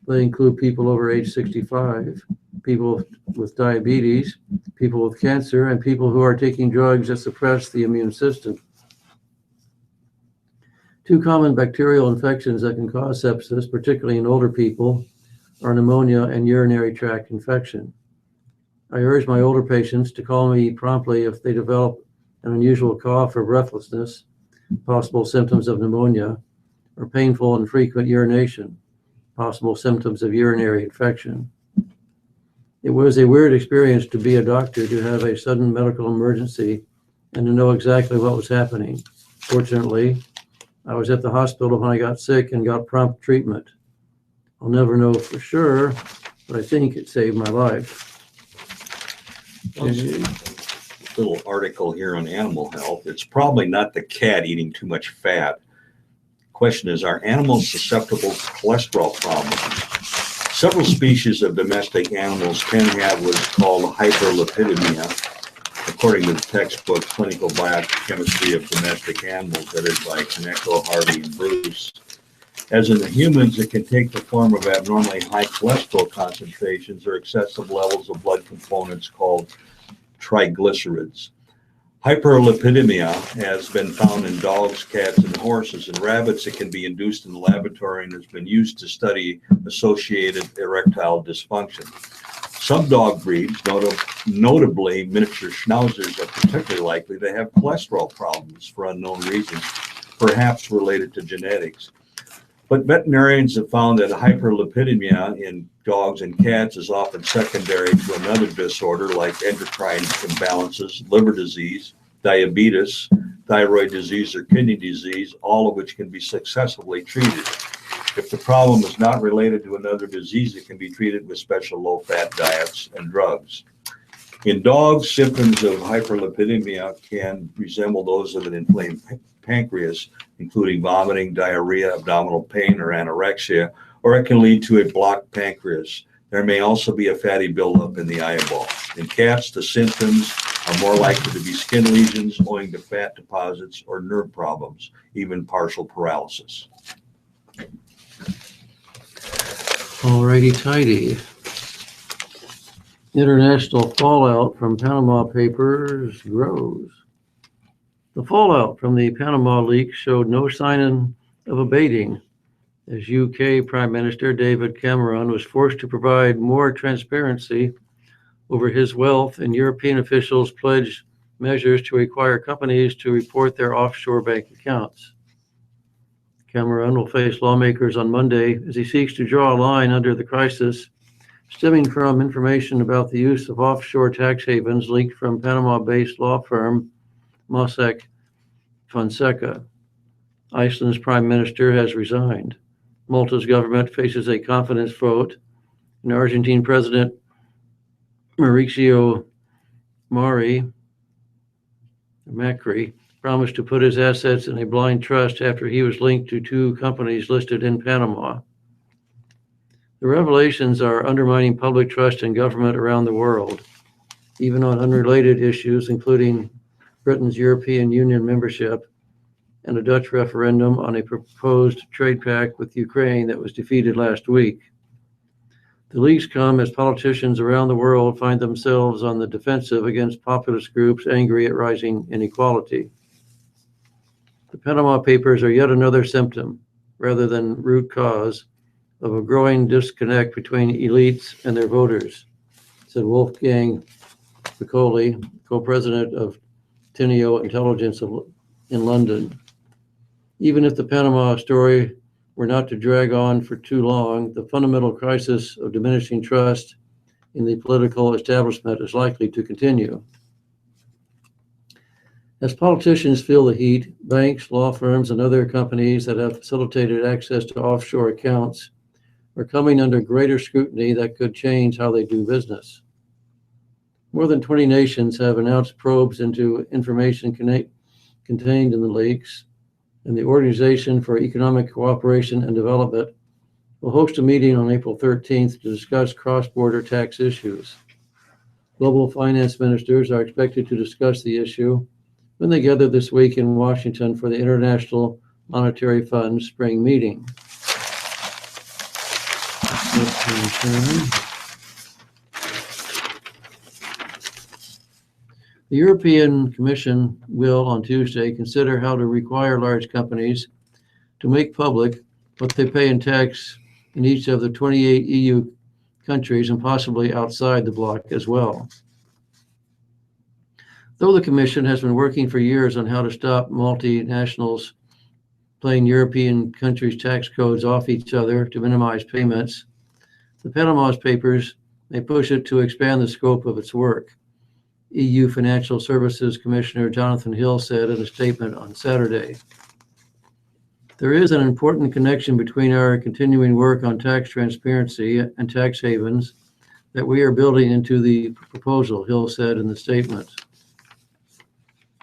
They include people over age 65, people with diabetes, people with cancer, and people who are taking drugs that suppress the immune system. Two common bacterial infections that can cause sepsis, particularly in older people, are pneumonia and urinary tract infection. I urge my older patients to call me promptly if they develop an unusual cough or breathlessness, possible symptoms of pneumonia, or painful and frequent urination, possible symptoms of urinary infection. It was a weird experience to be a doctor, to have a sudden medical emergency and to know exactly what was happening. Fortunately, I was at the hospital when I got sick and got prompt treatment. I'll never know for sure, but I think it saved my life. Little article here on animal health. It's probably not the cat eating too much fat. Question is, are animals susceptible to cholesterol problems? Several species of domestic animals can have what's called hyperlipidemia, according to the textbook Clinical Biochemistry of Domestic Animals, edited by Kaneko, Harvey, and Bruce. As in the humans, it can take the form of abnormally high cholesterol concentrations or excessive levels of blood components called triglycerides. Hyperlipidemia has been found in dogs, cats, and horses. In rabbits, it can be induced in the laboratory and has been used to study associated erectile dysfunction. Some dog breeds, notably miniature schnauzers, are particularly likely to have cholesterol problems for unknown reasons, perhaps related to genetics. But veterinarians have found that hyperlipidemia in dogs and cats is often secondary to another disorder like endocrine imbalances, liver disease, diabetes, thyroid disease, or kidney disease, all of which can be successfully treated. If the problem is not related to another disease, it can be treated with special low-fat diets and drugs. In dogs, symptoms of hyperlipidemia can resemble those of an inflamed pancreas, including vomiting, diarrhea, abdominal pain, or anorexia, or it can lead to a blocked pancreas. There may also be a fatty buildup in the eyeball. In cats, the symptoms are more likely to be skin lesions owing to fat deposits or nerve problems, even partial paralysis. Alrighty, tidy. International fallout from Panama Papers grows. The fallout from the Panama leaks showed no sign of abating, as UK Prime Minister David Cameron was forced to provide more transparency over his wealth, and European officials pledged measures to require companies to report their offshore bank accounts. Cameron will face lawmakers on Monday as he seeks to draw a line under the crisis stemming from information about the use of offshore tax havens leaked from Panama-based law firm Mossack Fonseca. Iceland's prime minister has resigned. Malta's government faces a confidence vote, and Argentine President Mauricio Macri promised to put his assets in a blind trust after he was linked to two companies listed in Panama. The revelations are undermining public trust in government around the world, even on unrelated issues, including Britain's European Union membership and a Dutch referendum on a proposed trade pact with Ukraine that was defeated last week. The leaks come as politicians around the world find themselves on the defensive against populist groups angry at rising inequality. The Panama Papers are yet another symptom, rather than root cause, of a growing disconnect between elites and their voters, said Wolfgang Piccoli, co-president of Teneo Intelligence in London. Even if the Panama story were not to drag on for too long, the fundamental crisis of diminishing trust in the political establishment is likely to continue. As politicians feel the heat, banks, law firms, and other companies that have facilitated access to offshore accounts are coming under greater scrutiny that could change how they do business. More than 20 nations have announced probes into information contained in the leaks, and the Organization for Economic Cooperation and Development will host a meeting on April 13th to discuss cross-border tax issues. Global finance ministers are expected to discuss the issue when they gather this week in Washington for the International Monetary Fund spring meeting. The European Commission will, on Tuesday, consider how to require large companies to make public what they pay in tax in each of the 28 EU countries and possibly outside the bloc as well. Though the Commission has been working for years on how to stop multinationals playing European countries' tax codes off each other to minimize payments, the Panama Papers may push it to expand the scope of its work. EU Financial Services Commissioner Jonathan Hill said in a statement on Saturday. There is an important connection between our continuing work on tax transparency and tax havens that we are building into the proposal, Hill said in the statement.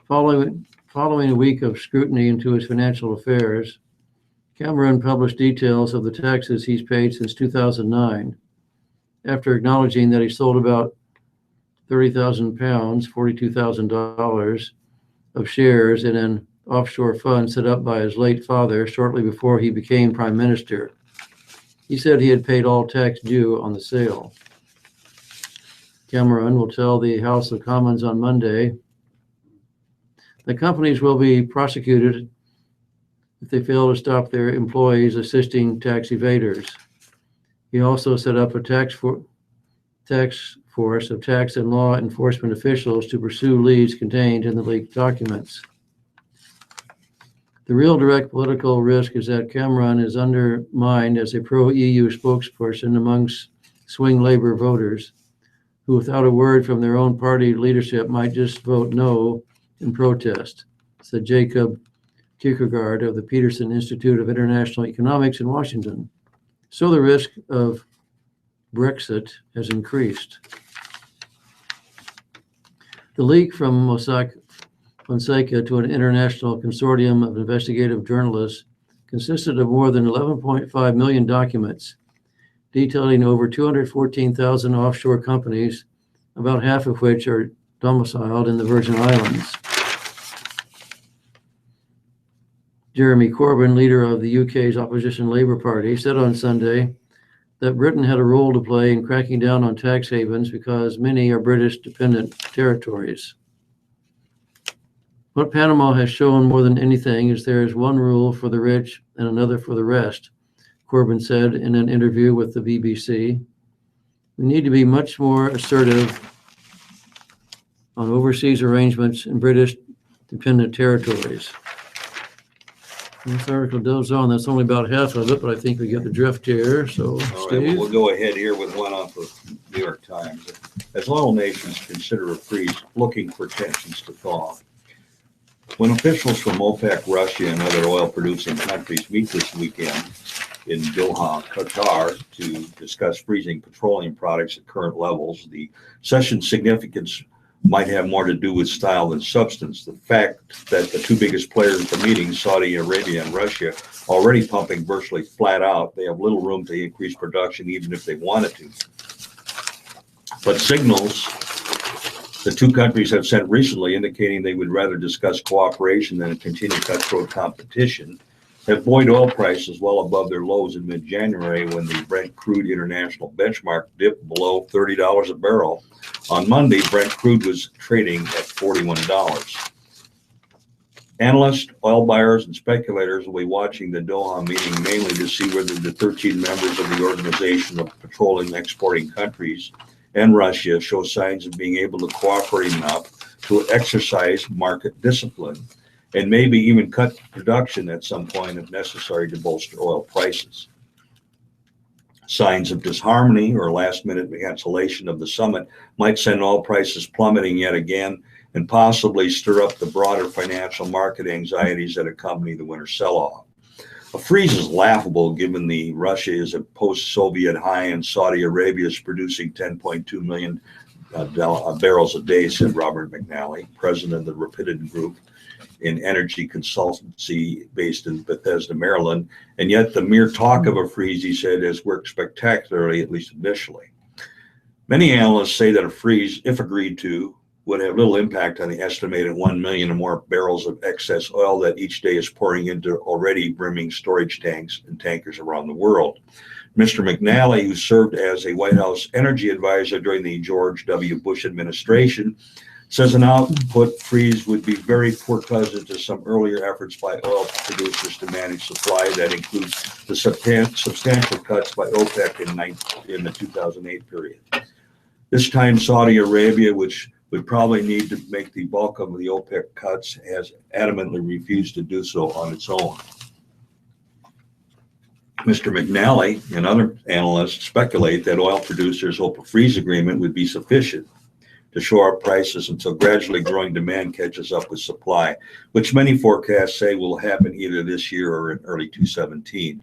Following a week of scrutiny into his financial affairs, Cameron published details of the taxes he's paid since 2009, after acknowledging that he sold about 30,000 pounds, $42,000 of shares in an offshore fund set up by his late father shortly before he became prime minister. He said he had paid all tax due on the sale. Cameron will tell the House of Commons on Monday that companies will be prosecuted if they fail to stop their employees assisting tax evaders. He also set up a tax force of tax and law enforcement officials to pursue leads contained in the leaked documents. The real direct political risk is that Cameron is undermined as a pro-EU spokesperson amongst swing Labour voters, who without a word from their own party leadership might just vote no in protest, said Jacob Kierkegaard of the Peterson Institute of International Economics in Washington. So the risk of Brexit has increased. The leak from Mossack Fonseca to an international consortium of investigative journalists consisted of more than 11.5 million documents detailing over 214,000 offshore companies, about half of which are domiciled in the Virgin Islands. Jeremy Corbyn, leader of the UK's opposition Labour Party, said on Sunday that Britain had a role to play in cracking down on tax havens because many are British dependent territories. What Panama has shown more than anything is there is one rule for the rich and another for the rest, Corbyn said in an interview with the BBC. We need to be much more assertive on overseas arrangements in British dependent territories. This article goes on. That's only about half of it, but I think we get the drift here. So, All right, Steve. well, we'll go ahead here with one off of New York Times. As all nations consider a freeze, looking for tensions to thaw. When officials from OPEC, Russia, and other oil-producing countries meet this weekend in Doha, Qatar, to discuss freezing petroleum products at current levels, the session's significance might have more to do with style than substance. The fact that the two biggest players at the meeting, Saudi Arabia and Russia, already pumping virtually flat out, they have little room to increase production even if they wanted to. But signals the two countries have sent recently indicating they would rather discuss cooperation than continue cutthroat competition have buoyed oil prices well above their lows in mid-January when the Brent crude international benchmark dipped below $30 a barrel. On Monday, Brent crude was trading at $41. Analysts, oil buyers, and speculators will be watching the Doha meeting mainly to see whether the 13 members of the Organization of Petroleum Exporting Countries and Russia show signs of being able to cooperate enough to exercise market discipline and maybe even cut production at some point if necessary to bolster oil prices. Signs of disharmony or last-minute cancellation of the summit might send oil prices plummeting yet again and possibly stir up the broader financial market anxieties that accompany the winter sell-off. A freeze is laughable given the Russia is a post-Soviet high and Saudi Arabia is producing 10.2 million barrels a day, said Robert McNally, president of the Rapidity Group in energy consultancy based in Bethesda, Maryland. And yet the mere talk of a freeze, he said, has worked spectacularly, at least initially. Many analysts say that a freeze, if agreed to, would have little impact on the estimated 1 million or more barrels of excess oil that each day is pouring into already brimming storage tanks and tankers around the world. Mr. McNally, who served as a White House energy advisor during the George W. Bush administration, says an output freeze would be very poor cousin to some earlier efforts by oil producers to manage supply that includes the substantial cuts by OPEC in the 2008 period. This time, Saudi Arabia, which would probably need to make the bulk of the OPEC cuts, has adamantly refused to do so on its own. Mr. McNally and other analysts speculate that oil producers hope a freeze agreement would be sufficient to shore up prices until gradually growing demand catches up with supply, which many forecasts say will happen either this year or in early 2017.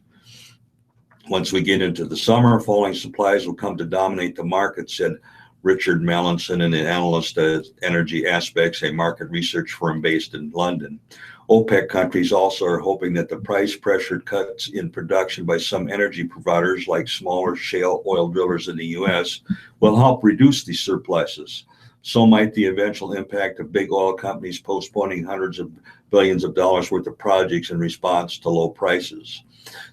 Once we get into the summer, falling supplies will come to dominate the market, said Richard Mallinson, an analyst at Energy Aspects, a market research firm based in London. OPEC countries also are hoping that the price-pressured cuts in production by some energy providers, like smaller shale oil drillers in the U.S., will help reduce these surpluses. So might the eventual impact of big oil companies postponing hundreds of billions of dollars worth of projects in response to low prices.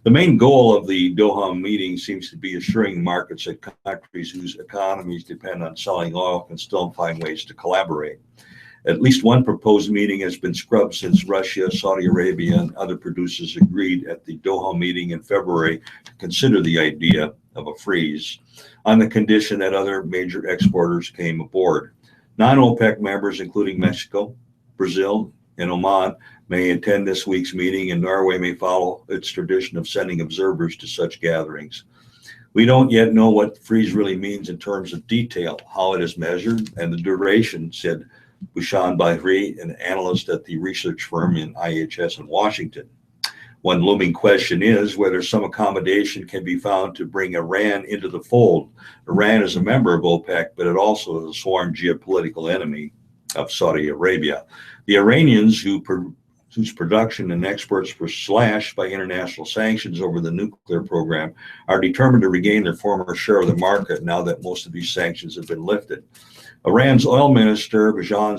The main goal of the Doha meeting seems to be assuring markets that countries whose economies depend on selling oil can still find ways to collaborate. At least one proposed meeting has been scrubbed since Russia, Saudi Arabia, and other producers agreed at the Doha meeting in February to consider the idea of a freeze on the condition that other major exporters came aboard. Non-OPEC members, including Mexico, Brazil, and Oman, may attend this week's meeting, and Norway may follow its tradition of sending observers to such gatherings. We don't yet know what the freeze really means in terms of detail, how it is measured, and the duration, said Bhushan Bahri, an analyst at the research firm in IHS in Washington. One looming question is whether some accommodation can be found to bring Iran into the fold. Iran is a member of OPEC, but it also is a sworn geopolitical enemy of Saudi Arabia. The Iranians, whose production and exports were slashed by international sanctions over the nuclear program, are determined to regain their former share of the market now that most of these sanctions have been lifted. Iran's oil minister, Bajan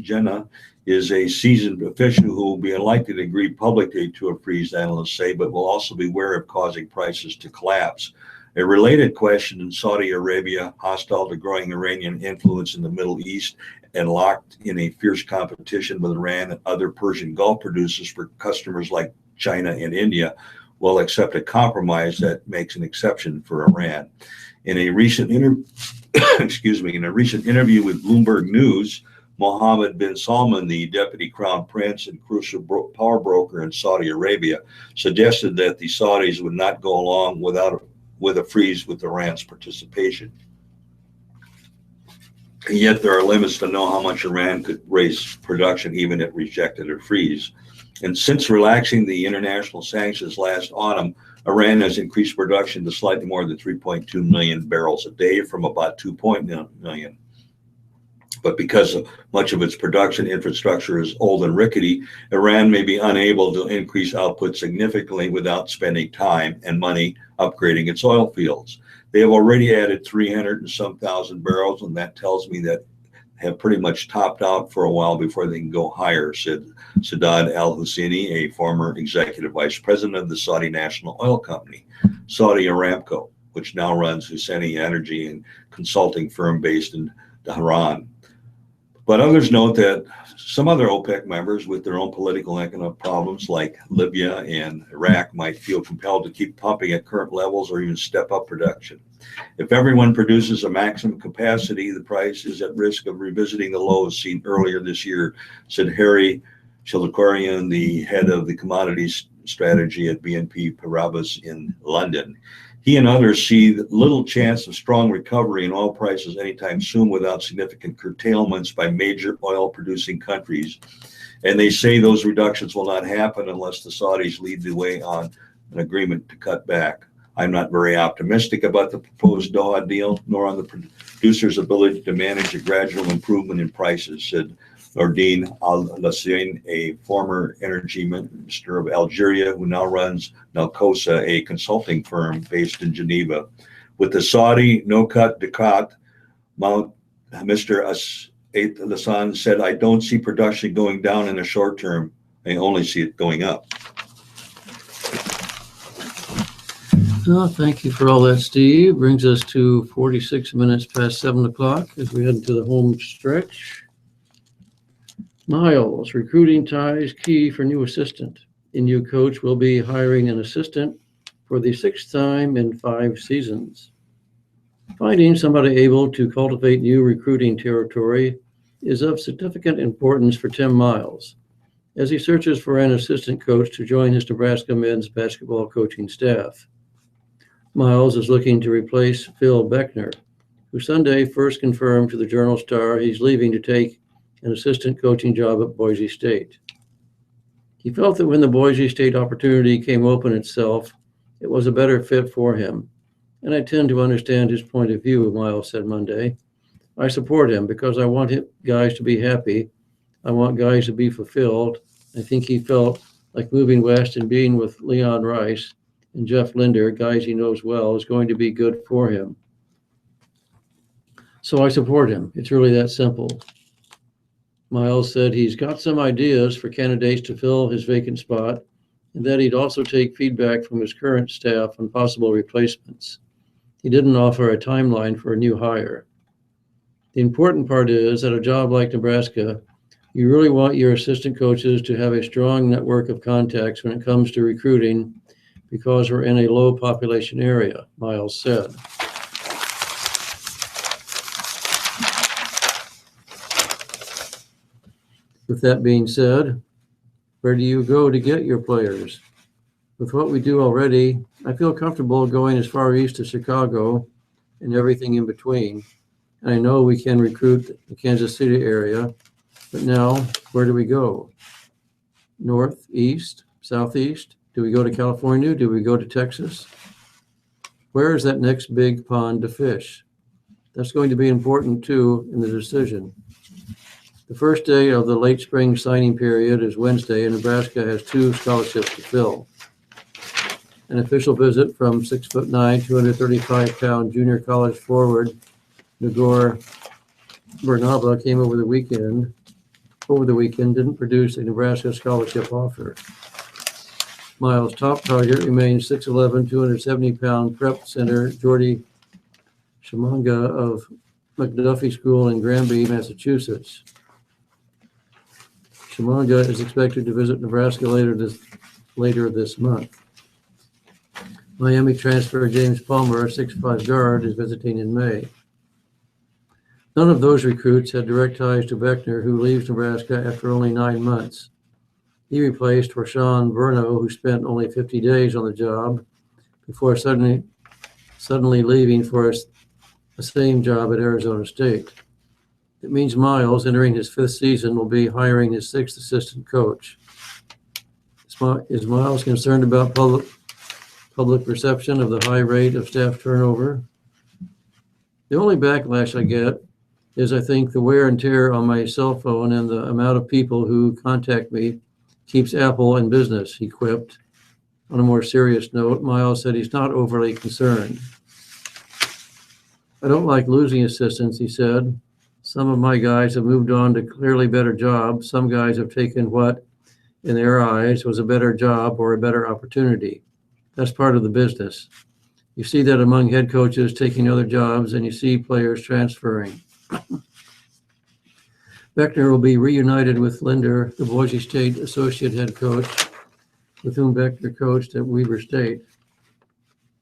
Zanjana, is a seasoned official who will be unlikely to agree publicly to a freeze, analysts say, but will also be wary of causing prices to collapse. A related question in Saudi Arabia, hostile to growing Iranian influence in the Middle East and locked in a fierce competition with Iran and other Persian Gulf producers for customers like China and India, will accept a compromise that makes an exception for Iran. In a recent interview with Bloomberg News, Mohammed bin Salman, the deputy crown prince and crucial power broker in Saudi Arabia, suggested that the Saudis would not go along with a freeze with Iran's participation. And yet there are limits to know how much Iran could raise production even if rejected a freeze. And since relaxing the international sanctions last autumn, Iran has increased production to slightly more than 3.2 million barrels a day from about 2.9 million. But because much of its production infrastructure is old and rickety, Iran may be unable to increase output significantly without spending time and money upgrading its oil fields. They have already added 300 and some thousand barrels, and that tells me that have pretty much topped out for a while before they can go higher, said Saad al-Husseini, a former executive vice president of the Saudi national oil company, Saudi Aramco, which now runs Husseini Energy and consulting firm based in Tehran. But others note that some other OPEC members with their own political and economic problems like Libya and Iraq might feel compelled to keep pumping at current levels or even step up production. If everyone produces a maximum capacity, the price is at risk of revisiting the lows seen earlier this year, said Harry Childakorian, the head of the commodities strategy at BNP Paribas in London. He and others see little chance of strong recovery in oil prices anytime soon without significant curtailments by major oil-producing countries. And they say those reductions will not happen unless the Saudis lead the way on an agreement to cut back. I'm not very optimistic about the proposed Doha deal, nor on the producers' ability to manage a gradual improvement in prices, said Nordine Al-Lassain, a former energy minister of Algeria who now runs Nalcosa, a consulting firm based in Geneva. With the Saudi no-cut decree, Mr. Lassain said, I don't see production going down in the short term. I only see it going up. Oh, thank you for all that, Steve. Brings us to 46 minutes past 7 o'clock as we head into the home stretch. Miles, recruiting ties key for new assistant. A new coach will be hiring an assistant for the 6th time in 5 seasons. Finding somebody able to cultivate new recruiting territory is of significant importance for Tim Miles as he searches for an assistant coach to join his Nebraska men's basketball coaching staff. Miles is looking to replace Phil Beckner, who Sunday first confirmed to the Journal-Star he's leaving to take an assistant coaching job at Boise State. He felt that when the Boise State opportunity came open itself, it was a better fit for him. And I tend to understand his point of view, Miles said Monday. I support him because I want guys to be happy. I want guys to be fulfilled. I think he felt like moving west and being with Leon Rice and Jeff Linder, guys he knows well, is going to be good for him. So I support him. It's really that simple. Miles said he's got some ideas for candidates to fill his vacant spot and that he'd also take feedback from his current staff on possible replacements. He didn't offer a timeline for a new hire. The important part is at a job like Nebraska, you really want your assistant coaches to have a strong network of contacts when it comes to recruiting because we're in a low population area, Miles said. With that being said, where do you go to get your players? With what we do already, I feel comfortable going as far east as Chicago and everything in between. And I know we can recruit the Kansas City area, but now where do we go? North, east, southeast? Do we go to California? Do we go to Texas? Where is that next big pond to fish? That's going to be important too in the decision. The first day of the late spring signing period is Wednesday, and Nebraska has 2 scholarships to fill. An official visit from 6'9", 235-pound junior college forward Nagor Bernaba came over the weekend, didn't produce a Nebraska scholarship offer. Miles' top target remains 6'11", 270-pound prep center Jordy Shimanga of McDuffie School in Granby, Massachusetts. Shimanga is expected to visit Nebraska later this month. Miami transfer James Palmer, a 6'5" guard, is visiting in May. None of those recruits had direct ties to Beckner, who leaves Nebraska after only 9 months. He replaced Rashawn Verno, who spent only 50 days on the job before suddenly leaving for the same job at Arizona State. It means Miles, entering his 5th season, will be hiring his 6th assistant coach. Is Miles concerned about public perception of the high rate of staff turnover? The only backlash I get is I think the wear and tear on my cell phone and the amount of people who contact me keeps Apple in business, he quipped. On a more serious note, Miles said he's not overly concerned. I don't like losing assistants, he said. Some of my guys have moved on to clearly better jobs. Some guys have taken what, in their eyes, was a better job or a better opportunity. That's part of the business. You see that among head coaches taking other jobs, and you see players transferring. Beckner will be reunited with Linder, the Boise State associate head coach, with whom Beckner coached at Weber State.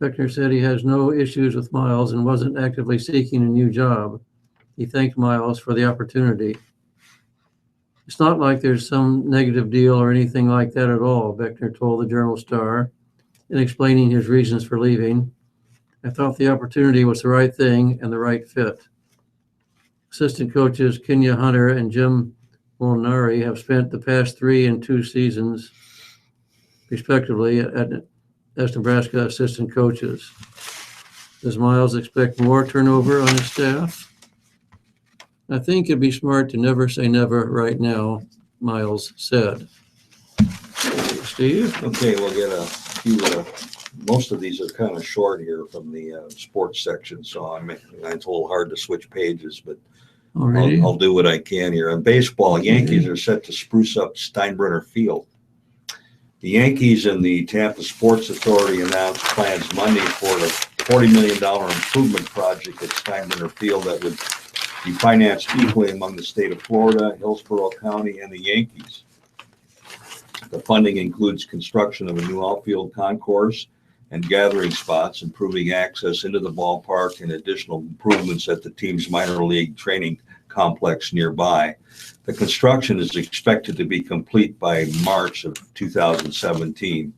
Beckner said he has no issues with Miles and wasn't actively seeking a new job. He thanked Miles for the opportunity. It's not like there's some negative deal or anything like that at all, Beckner told the Journal-Star in explaining his reasons for leaving. I thought the opportunity was the right thing and the right fit. Assistant coaches Kenya Hunter and Jim Molinari have spent the past 3 and 2 seasons, respectively, as Nebraska assistant coaches. Does Miles expect more turnover on his staff? I think it'd be smart to never say never right now, Miles said. Steve? Okay, we'll get a few, most of these are kind of short here from the sports section, so it's a little hard to switch pages, but I'll do what I can here. On baseball, Yankees are set to spruce up Steinbrenner Field. The Yankees and the Tampa Sports Authority announced plans Monday for a $40 million improvement project at Steinbrenner Field that would be financed equally among the state of Florida, Hillsborough County, and the Yankees. The funding includes construction of a new outfield concourse and gathering spots, improving access into the ballpark, and additional improvements at the team's minor league training complex nearby. The construction is expected to be complete by March of 2017.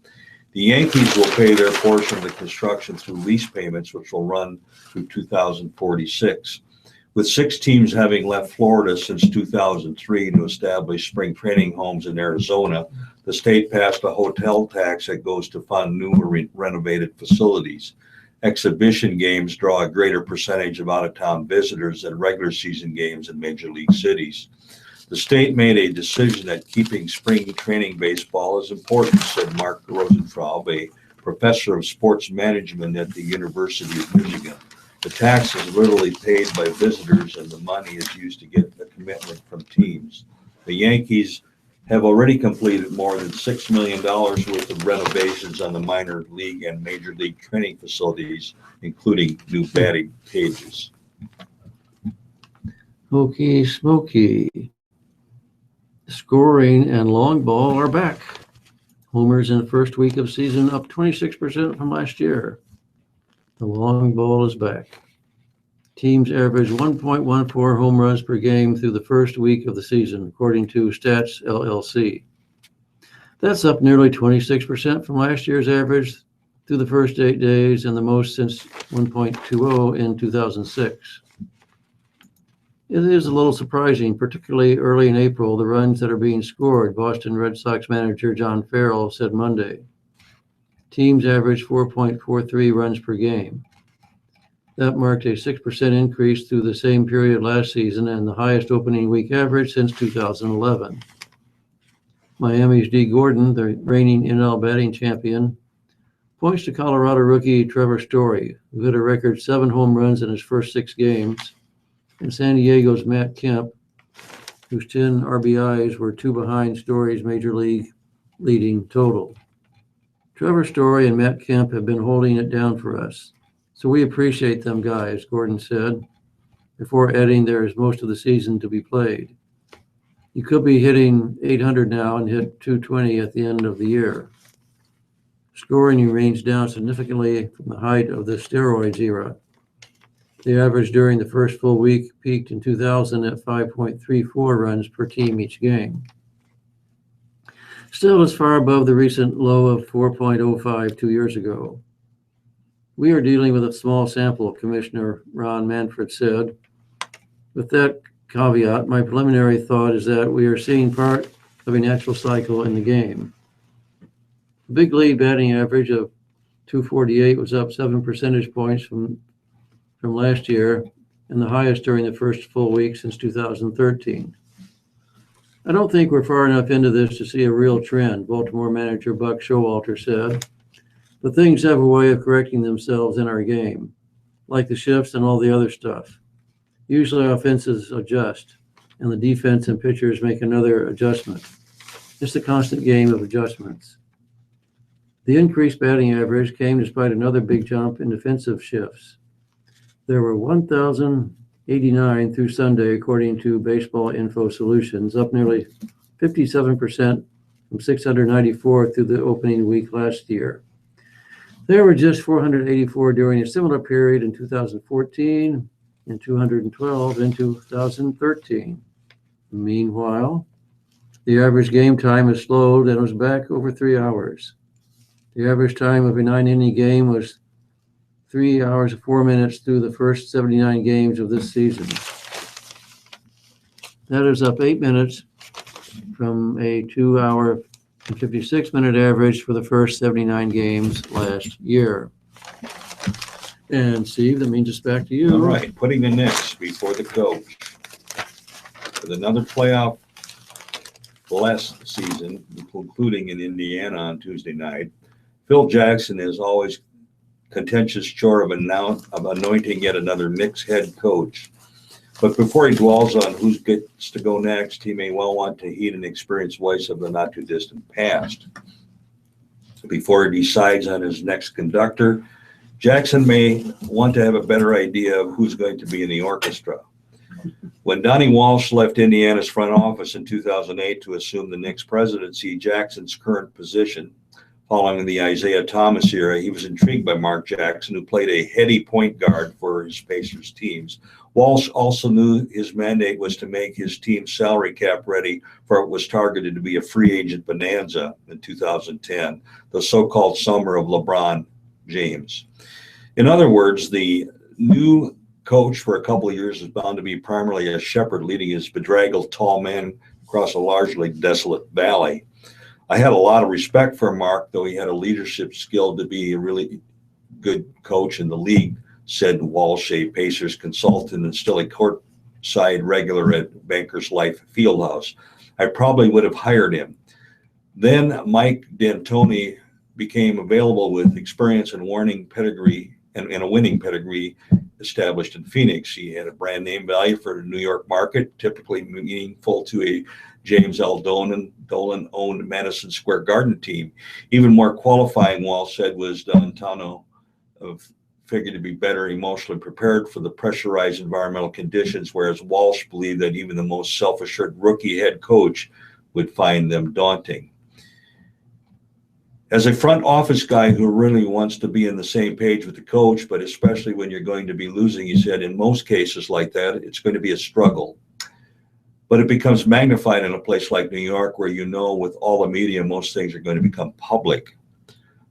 The Yankees will pay their portion of the construction through lease payments, which will run through 2046. With 6 teams having left Florida since 2003 to establish spring training homes in Arizona, the state passed a hotel tax that goes to fund new or renovated facilities. Exhibition games draw a greater percentage of out-of-town visitors than regular season games in major league cities. The state made a decision that keeping spring training baseball is important, said Mark Rosentraub, a professor of sports management at the University of Michigan. The tax is literally paid by visitors, and the money is used to get a commitment from teams. The Yankees have already completed more than $6 million worth of renovations on the minor league and major league training facilities, including new batting cages. Hokey smoky. Scoring and long ball are back. Homers in the first week of season up 26% from last year. The long ball is back. Teams average 1.14 home runs per game through the first week of the season, according to Stats LLC. That's up nearly 26% from last year's average through the first 8 days and the most since 1.20 in 2006. It is a little surprising, particularly early in April, the runs that are being scored, Boston Red Sox manager John Farrell said Monday. Teams average 4.43 runs per game. That marked a 6% increase through the same period last season and the highest opening week average since 2011. Miami's D. Gordon, the reigning NL batting champion, points to Colorado rookie Trevor Story, who hit a record 7 home runs in his first 6 games, and San Diego's Matt Kemp, whose 10 RBIs were 2 behind Story's major league leading total. Trevor Story and Matt Kemp have been holding it down for us, so we appreciate them guys, Gordon said, before adding there is most of the season to be played. You could be hitting 800 now and hit 220 at the end of the year. Scoring remains down significantly from the height of the steroids era. The average during the first full week peaked in 2000 at 5.34 runs per team each game. Still is far above the recent low of 4.05 2 years ago. We are dealing with a small sample, Commissioner Ron Manfred said. With that caveat, my preliminary thought is that we are seeing part of a natural cycle in the game. The big league batting average of 248 was up 7 percentage points from last year, and the highest during the first full week since 2013. I don't think we're far enough into this to see a real trend, Baltimore manager Buck Showalter said, but things have a way of correcting themselves in our game, like the shifts and all the other stuff. Usually offenses adjust, and the defense and pitchers make another adjustment. It's a constant game of adjustments. The increased batting average came despite another big jump in defensive shifts. There were 1,089 through Sunday, according to Baseball Info Solutions, up nearly 57% from 694 through the opening week last year. There were just 484 during a similar period in 2014 and 212 in 2013. Meanwhile, the average game time has slowed and was back over 3 hours. The average time of a 9-inning game was 3 hours and 4 minutes through the first 79 games of this season. That is up 8 minutes from a 2 hour and 56-minute average for the first 79 games last year. And Steve, that means it's back to you. All right, putting the Knicks before the coach. With another playoff last season, including in Indiana on Tuesday night, Phil Jackson is always contentious chore of anointing yet another Knicks head coach. But before he dwells on who gets to go next, he may well want to heed an experienced voice of the not-too-distant past. Before he decides on his next conductor, Jackson may want to have a better idea of who's going to be in the orchestra. When Donnie Walsh left Indiana's front office in 2008 to assume the Knicks presidency, Jackson's current position, following the Isaiah Thomas era, he was intrigued by Mark Jackson, who played a heady point guard for his Pacers teams. Walsh also knew his mandate was to make his team's salary cap ready for what was targeted to be a free agent bonanza in 2010, the so-called summer of LeBron James. In other words, the new coach for a couple of years is bound to be primarily a shepherd leading his bedraggled tall man across a largely desolate valley. I had a lot of respect for Mark, though he had a leadership skill to be a really good coach in the league, said Walsh, a Pacers consultant and still a courtside regular at Bankers Life Fieldhouse. I probably would have hired him. Then Mike D'Antoni became available with experience and winning pedigree and a winning pedigree established in Phoenix. He had a brand name value for the New York market, typically meaningful to a James L. Dolan-owned Madison Square Garden team. Even more qualifying, Walsh said, was D'Antoni figured to be better emotionally prepared for the pressurized environmental conditions, whereas Walsh believed that even the most self-assured rookie head coach would find them daunting. As a front office guy who really wants to be on the same page with the coach, but especially when you're going to be losing, he said, in most cases like that, it's going to be a struggle. But it becomes magnified in a place like New York, where you know with all the media, most things are going to become public.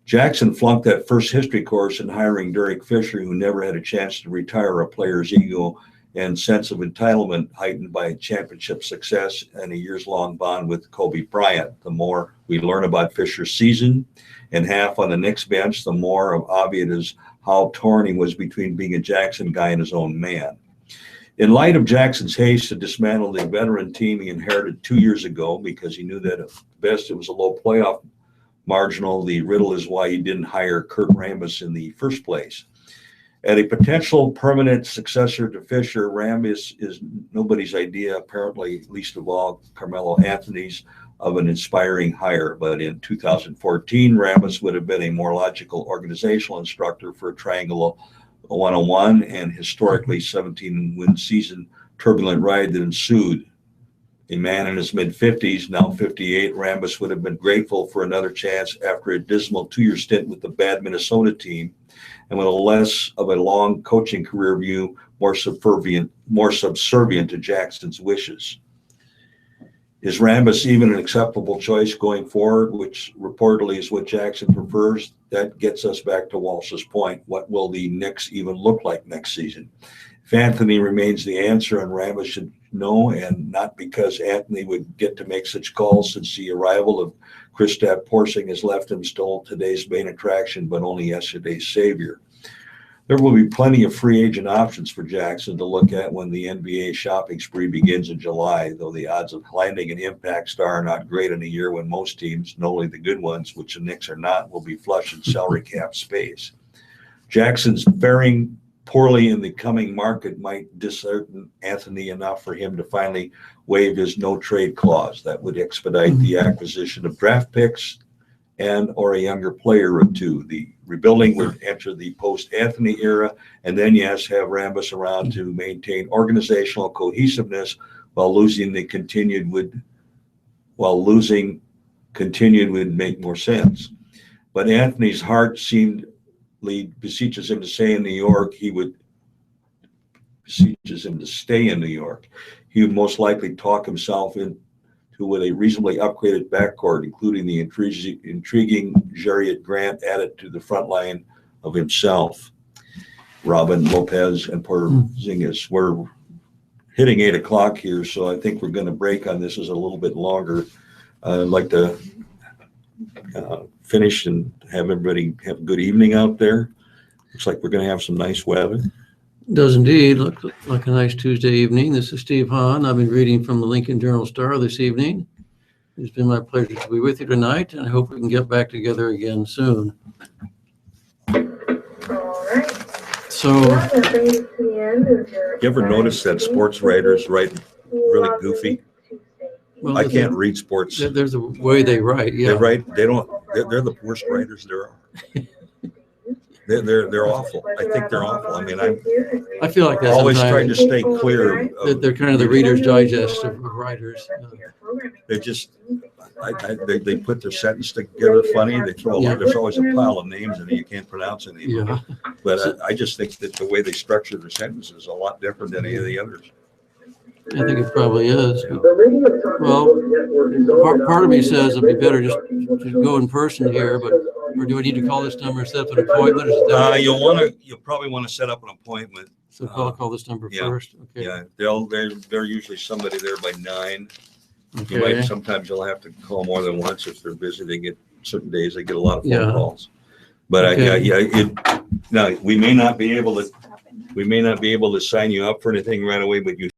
Jackson flunked that first history course in hiring Derek Fisher, who never had a chance to retire a player's ego and sense of entitlement heightened by championship success and a years-long bond with Kobe Bryant. The more we learn about Fisher's season and half on the Knicks bench, the more obvious is how torn he was between being a Jackson guy and his own man. In light of Jackson's haste to dismantle the veteran team he inherited 2 years ago, because he knew that at best it was a low playoff marginal, the riddle is why he didn't hire Kurt Rambis in the first place. At a potential permanent successor to Fisher, Rambis is nobody's idea, apparently, least of all Carmelo Anthony's, of an inspiring hire. But in 2014, Rambis would have been a more logical organizational instructor for a triangle 101 and historically 17-win season turbulent ride that ensued. A man in his mid-50s, now 58, Rambis would have been grateful for another chance after a dismal 2-year stint with the bad Minnesota team, and with a less of a long coaching career view, more subservient to Jackson's wishes. Is Rambis even an acceptable choice going forward, which reportedly is what Jackson prefers? That gets us back to Walsh's point. What will the Knicks even look like next season? If Anthony remains the answer, and Rambis should know, and not because Anthony would get to make such calls, since the arrival of Kristaps Porzingis has left him still today's main attraction, but only yesterday's savior. There will be plenty of free agent options for Jackson to look at when the NBA shopping spree begins in July, though the odds of landing an impact star are not great in a year when most teams, not only the good ones, which the Knicks are not, will be flush in salary cap space. Jackson's faring poorly in the coming market might dishearten Anthony enough for him to finally waive his no-trade clause. That would expedite the acquisition of draft picks and or a younger player or two. The rebuilding would enter the post-Anthony era, and then, yes, have Rambus around to maintain organizational cohesiveness while losing continued would make more sense. But Anthony's heart seemed beseeches him to stay in New York. He would most likely talk himself into with a reasonably upgraded backcourt, including the intriguing Jariet Grant added to the front line of himself, Robin, Lopez, and Porzingis. We're hitting 8 o'clock here, so I think we're going to break on this as a little bit longer. I'd like to finish and have everybody have a good evening out there. Looks like we're going to have some nice weather. Does indeed look like a nice Tuesday evening. This is Steve Hahn. I've been reading from the Lincoln Journal-Star this evening. It's been my pleasure to be with you tonight, and I hope we can get back together again soon. All right. So, You ever notice that sports writers write really goofy? well, I can't read sports. there's a way they write. Yeah. They're the worst writers there are. They're awful. I think they're awful. I mean, I feel like that always sometimes. trying to stay clear. They're kind of the Reader's Digest of writers. They just, they put their sentence together funny. They throw there's always a pile of names and you can't pronounce any of them. Yeah. But I just think that the way they structure their sentences is a lot different than any of the others. I think it probably is. Well, part of me says it'd be better just to go in person here, but or do I need to call this number and set up an appointment? You'll probably want to set up an appointment. So call this number first. Okay. Yeah, they're usually somebody there by 9. Okay. Sometimes you'll have to call more than once if they're busy. They get certain days they get a lot of phone Yeah. calls. But now we may not be able to sign you up for anything right away, but you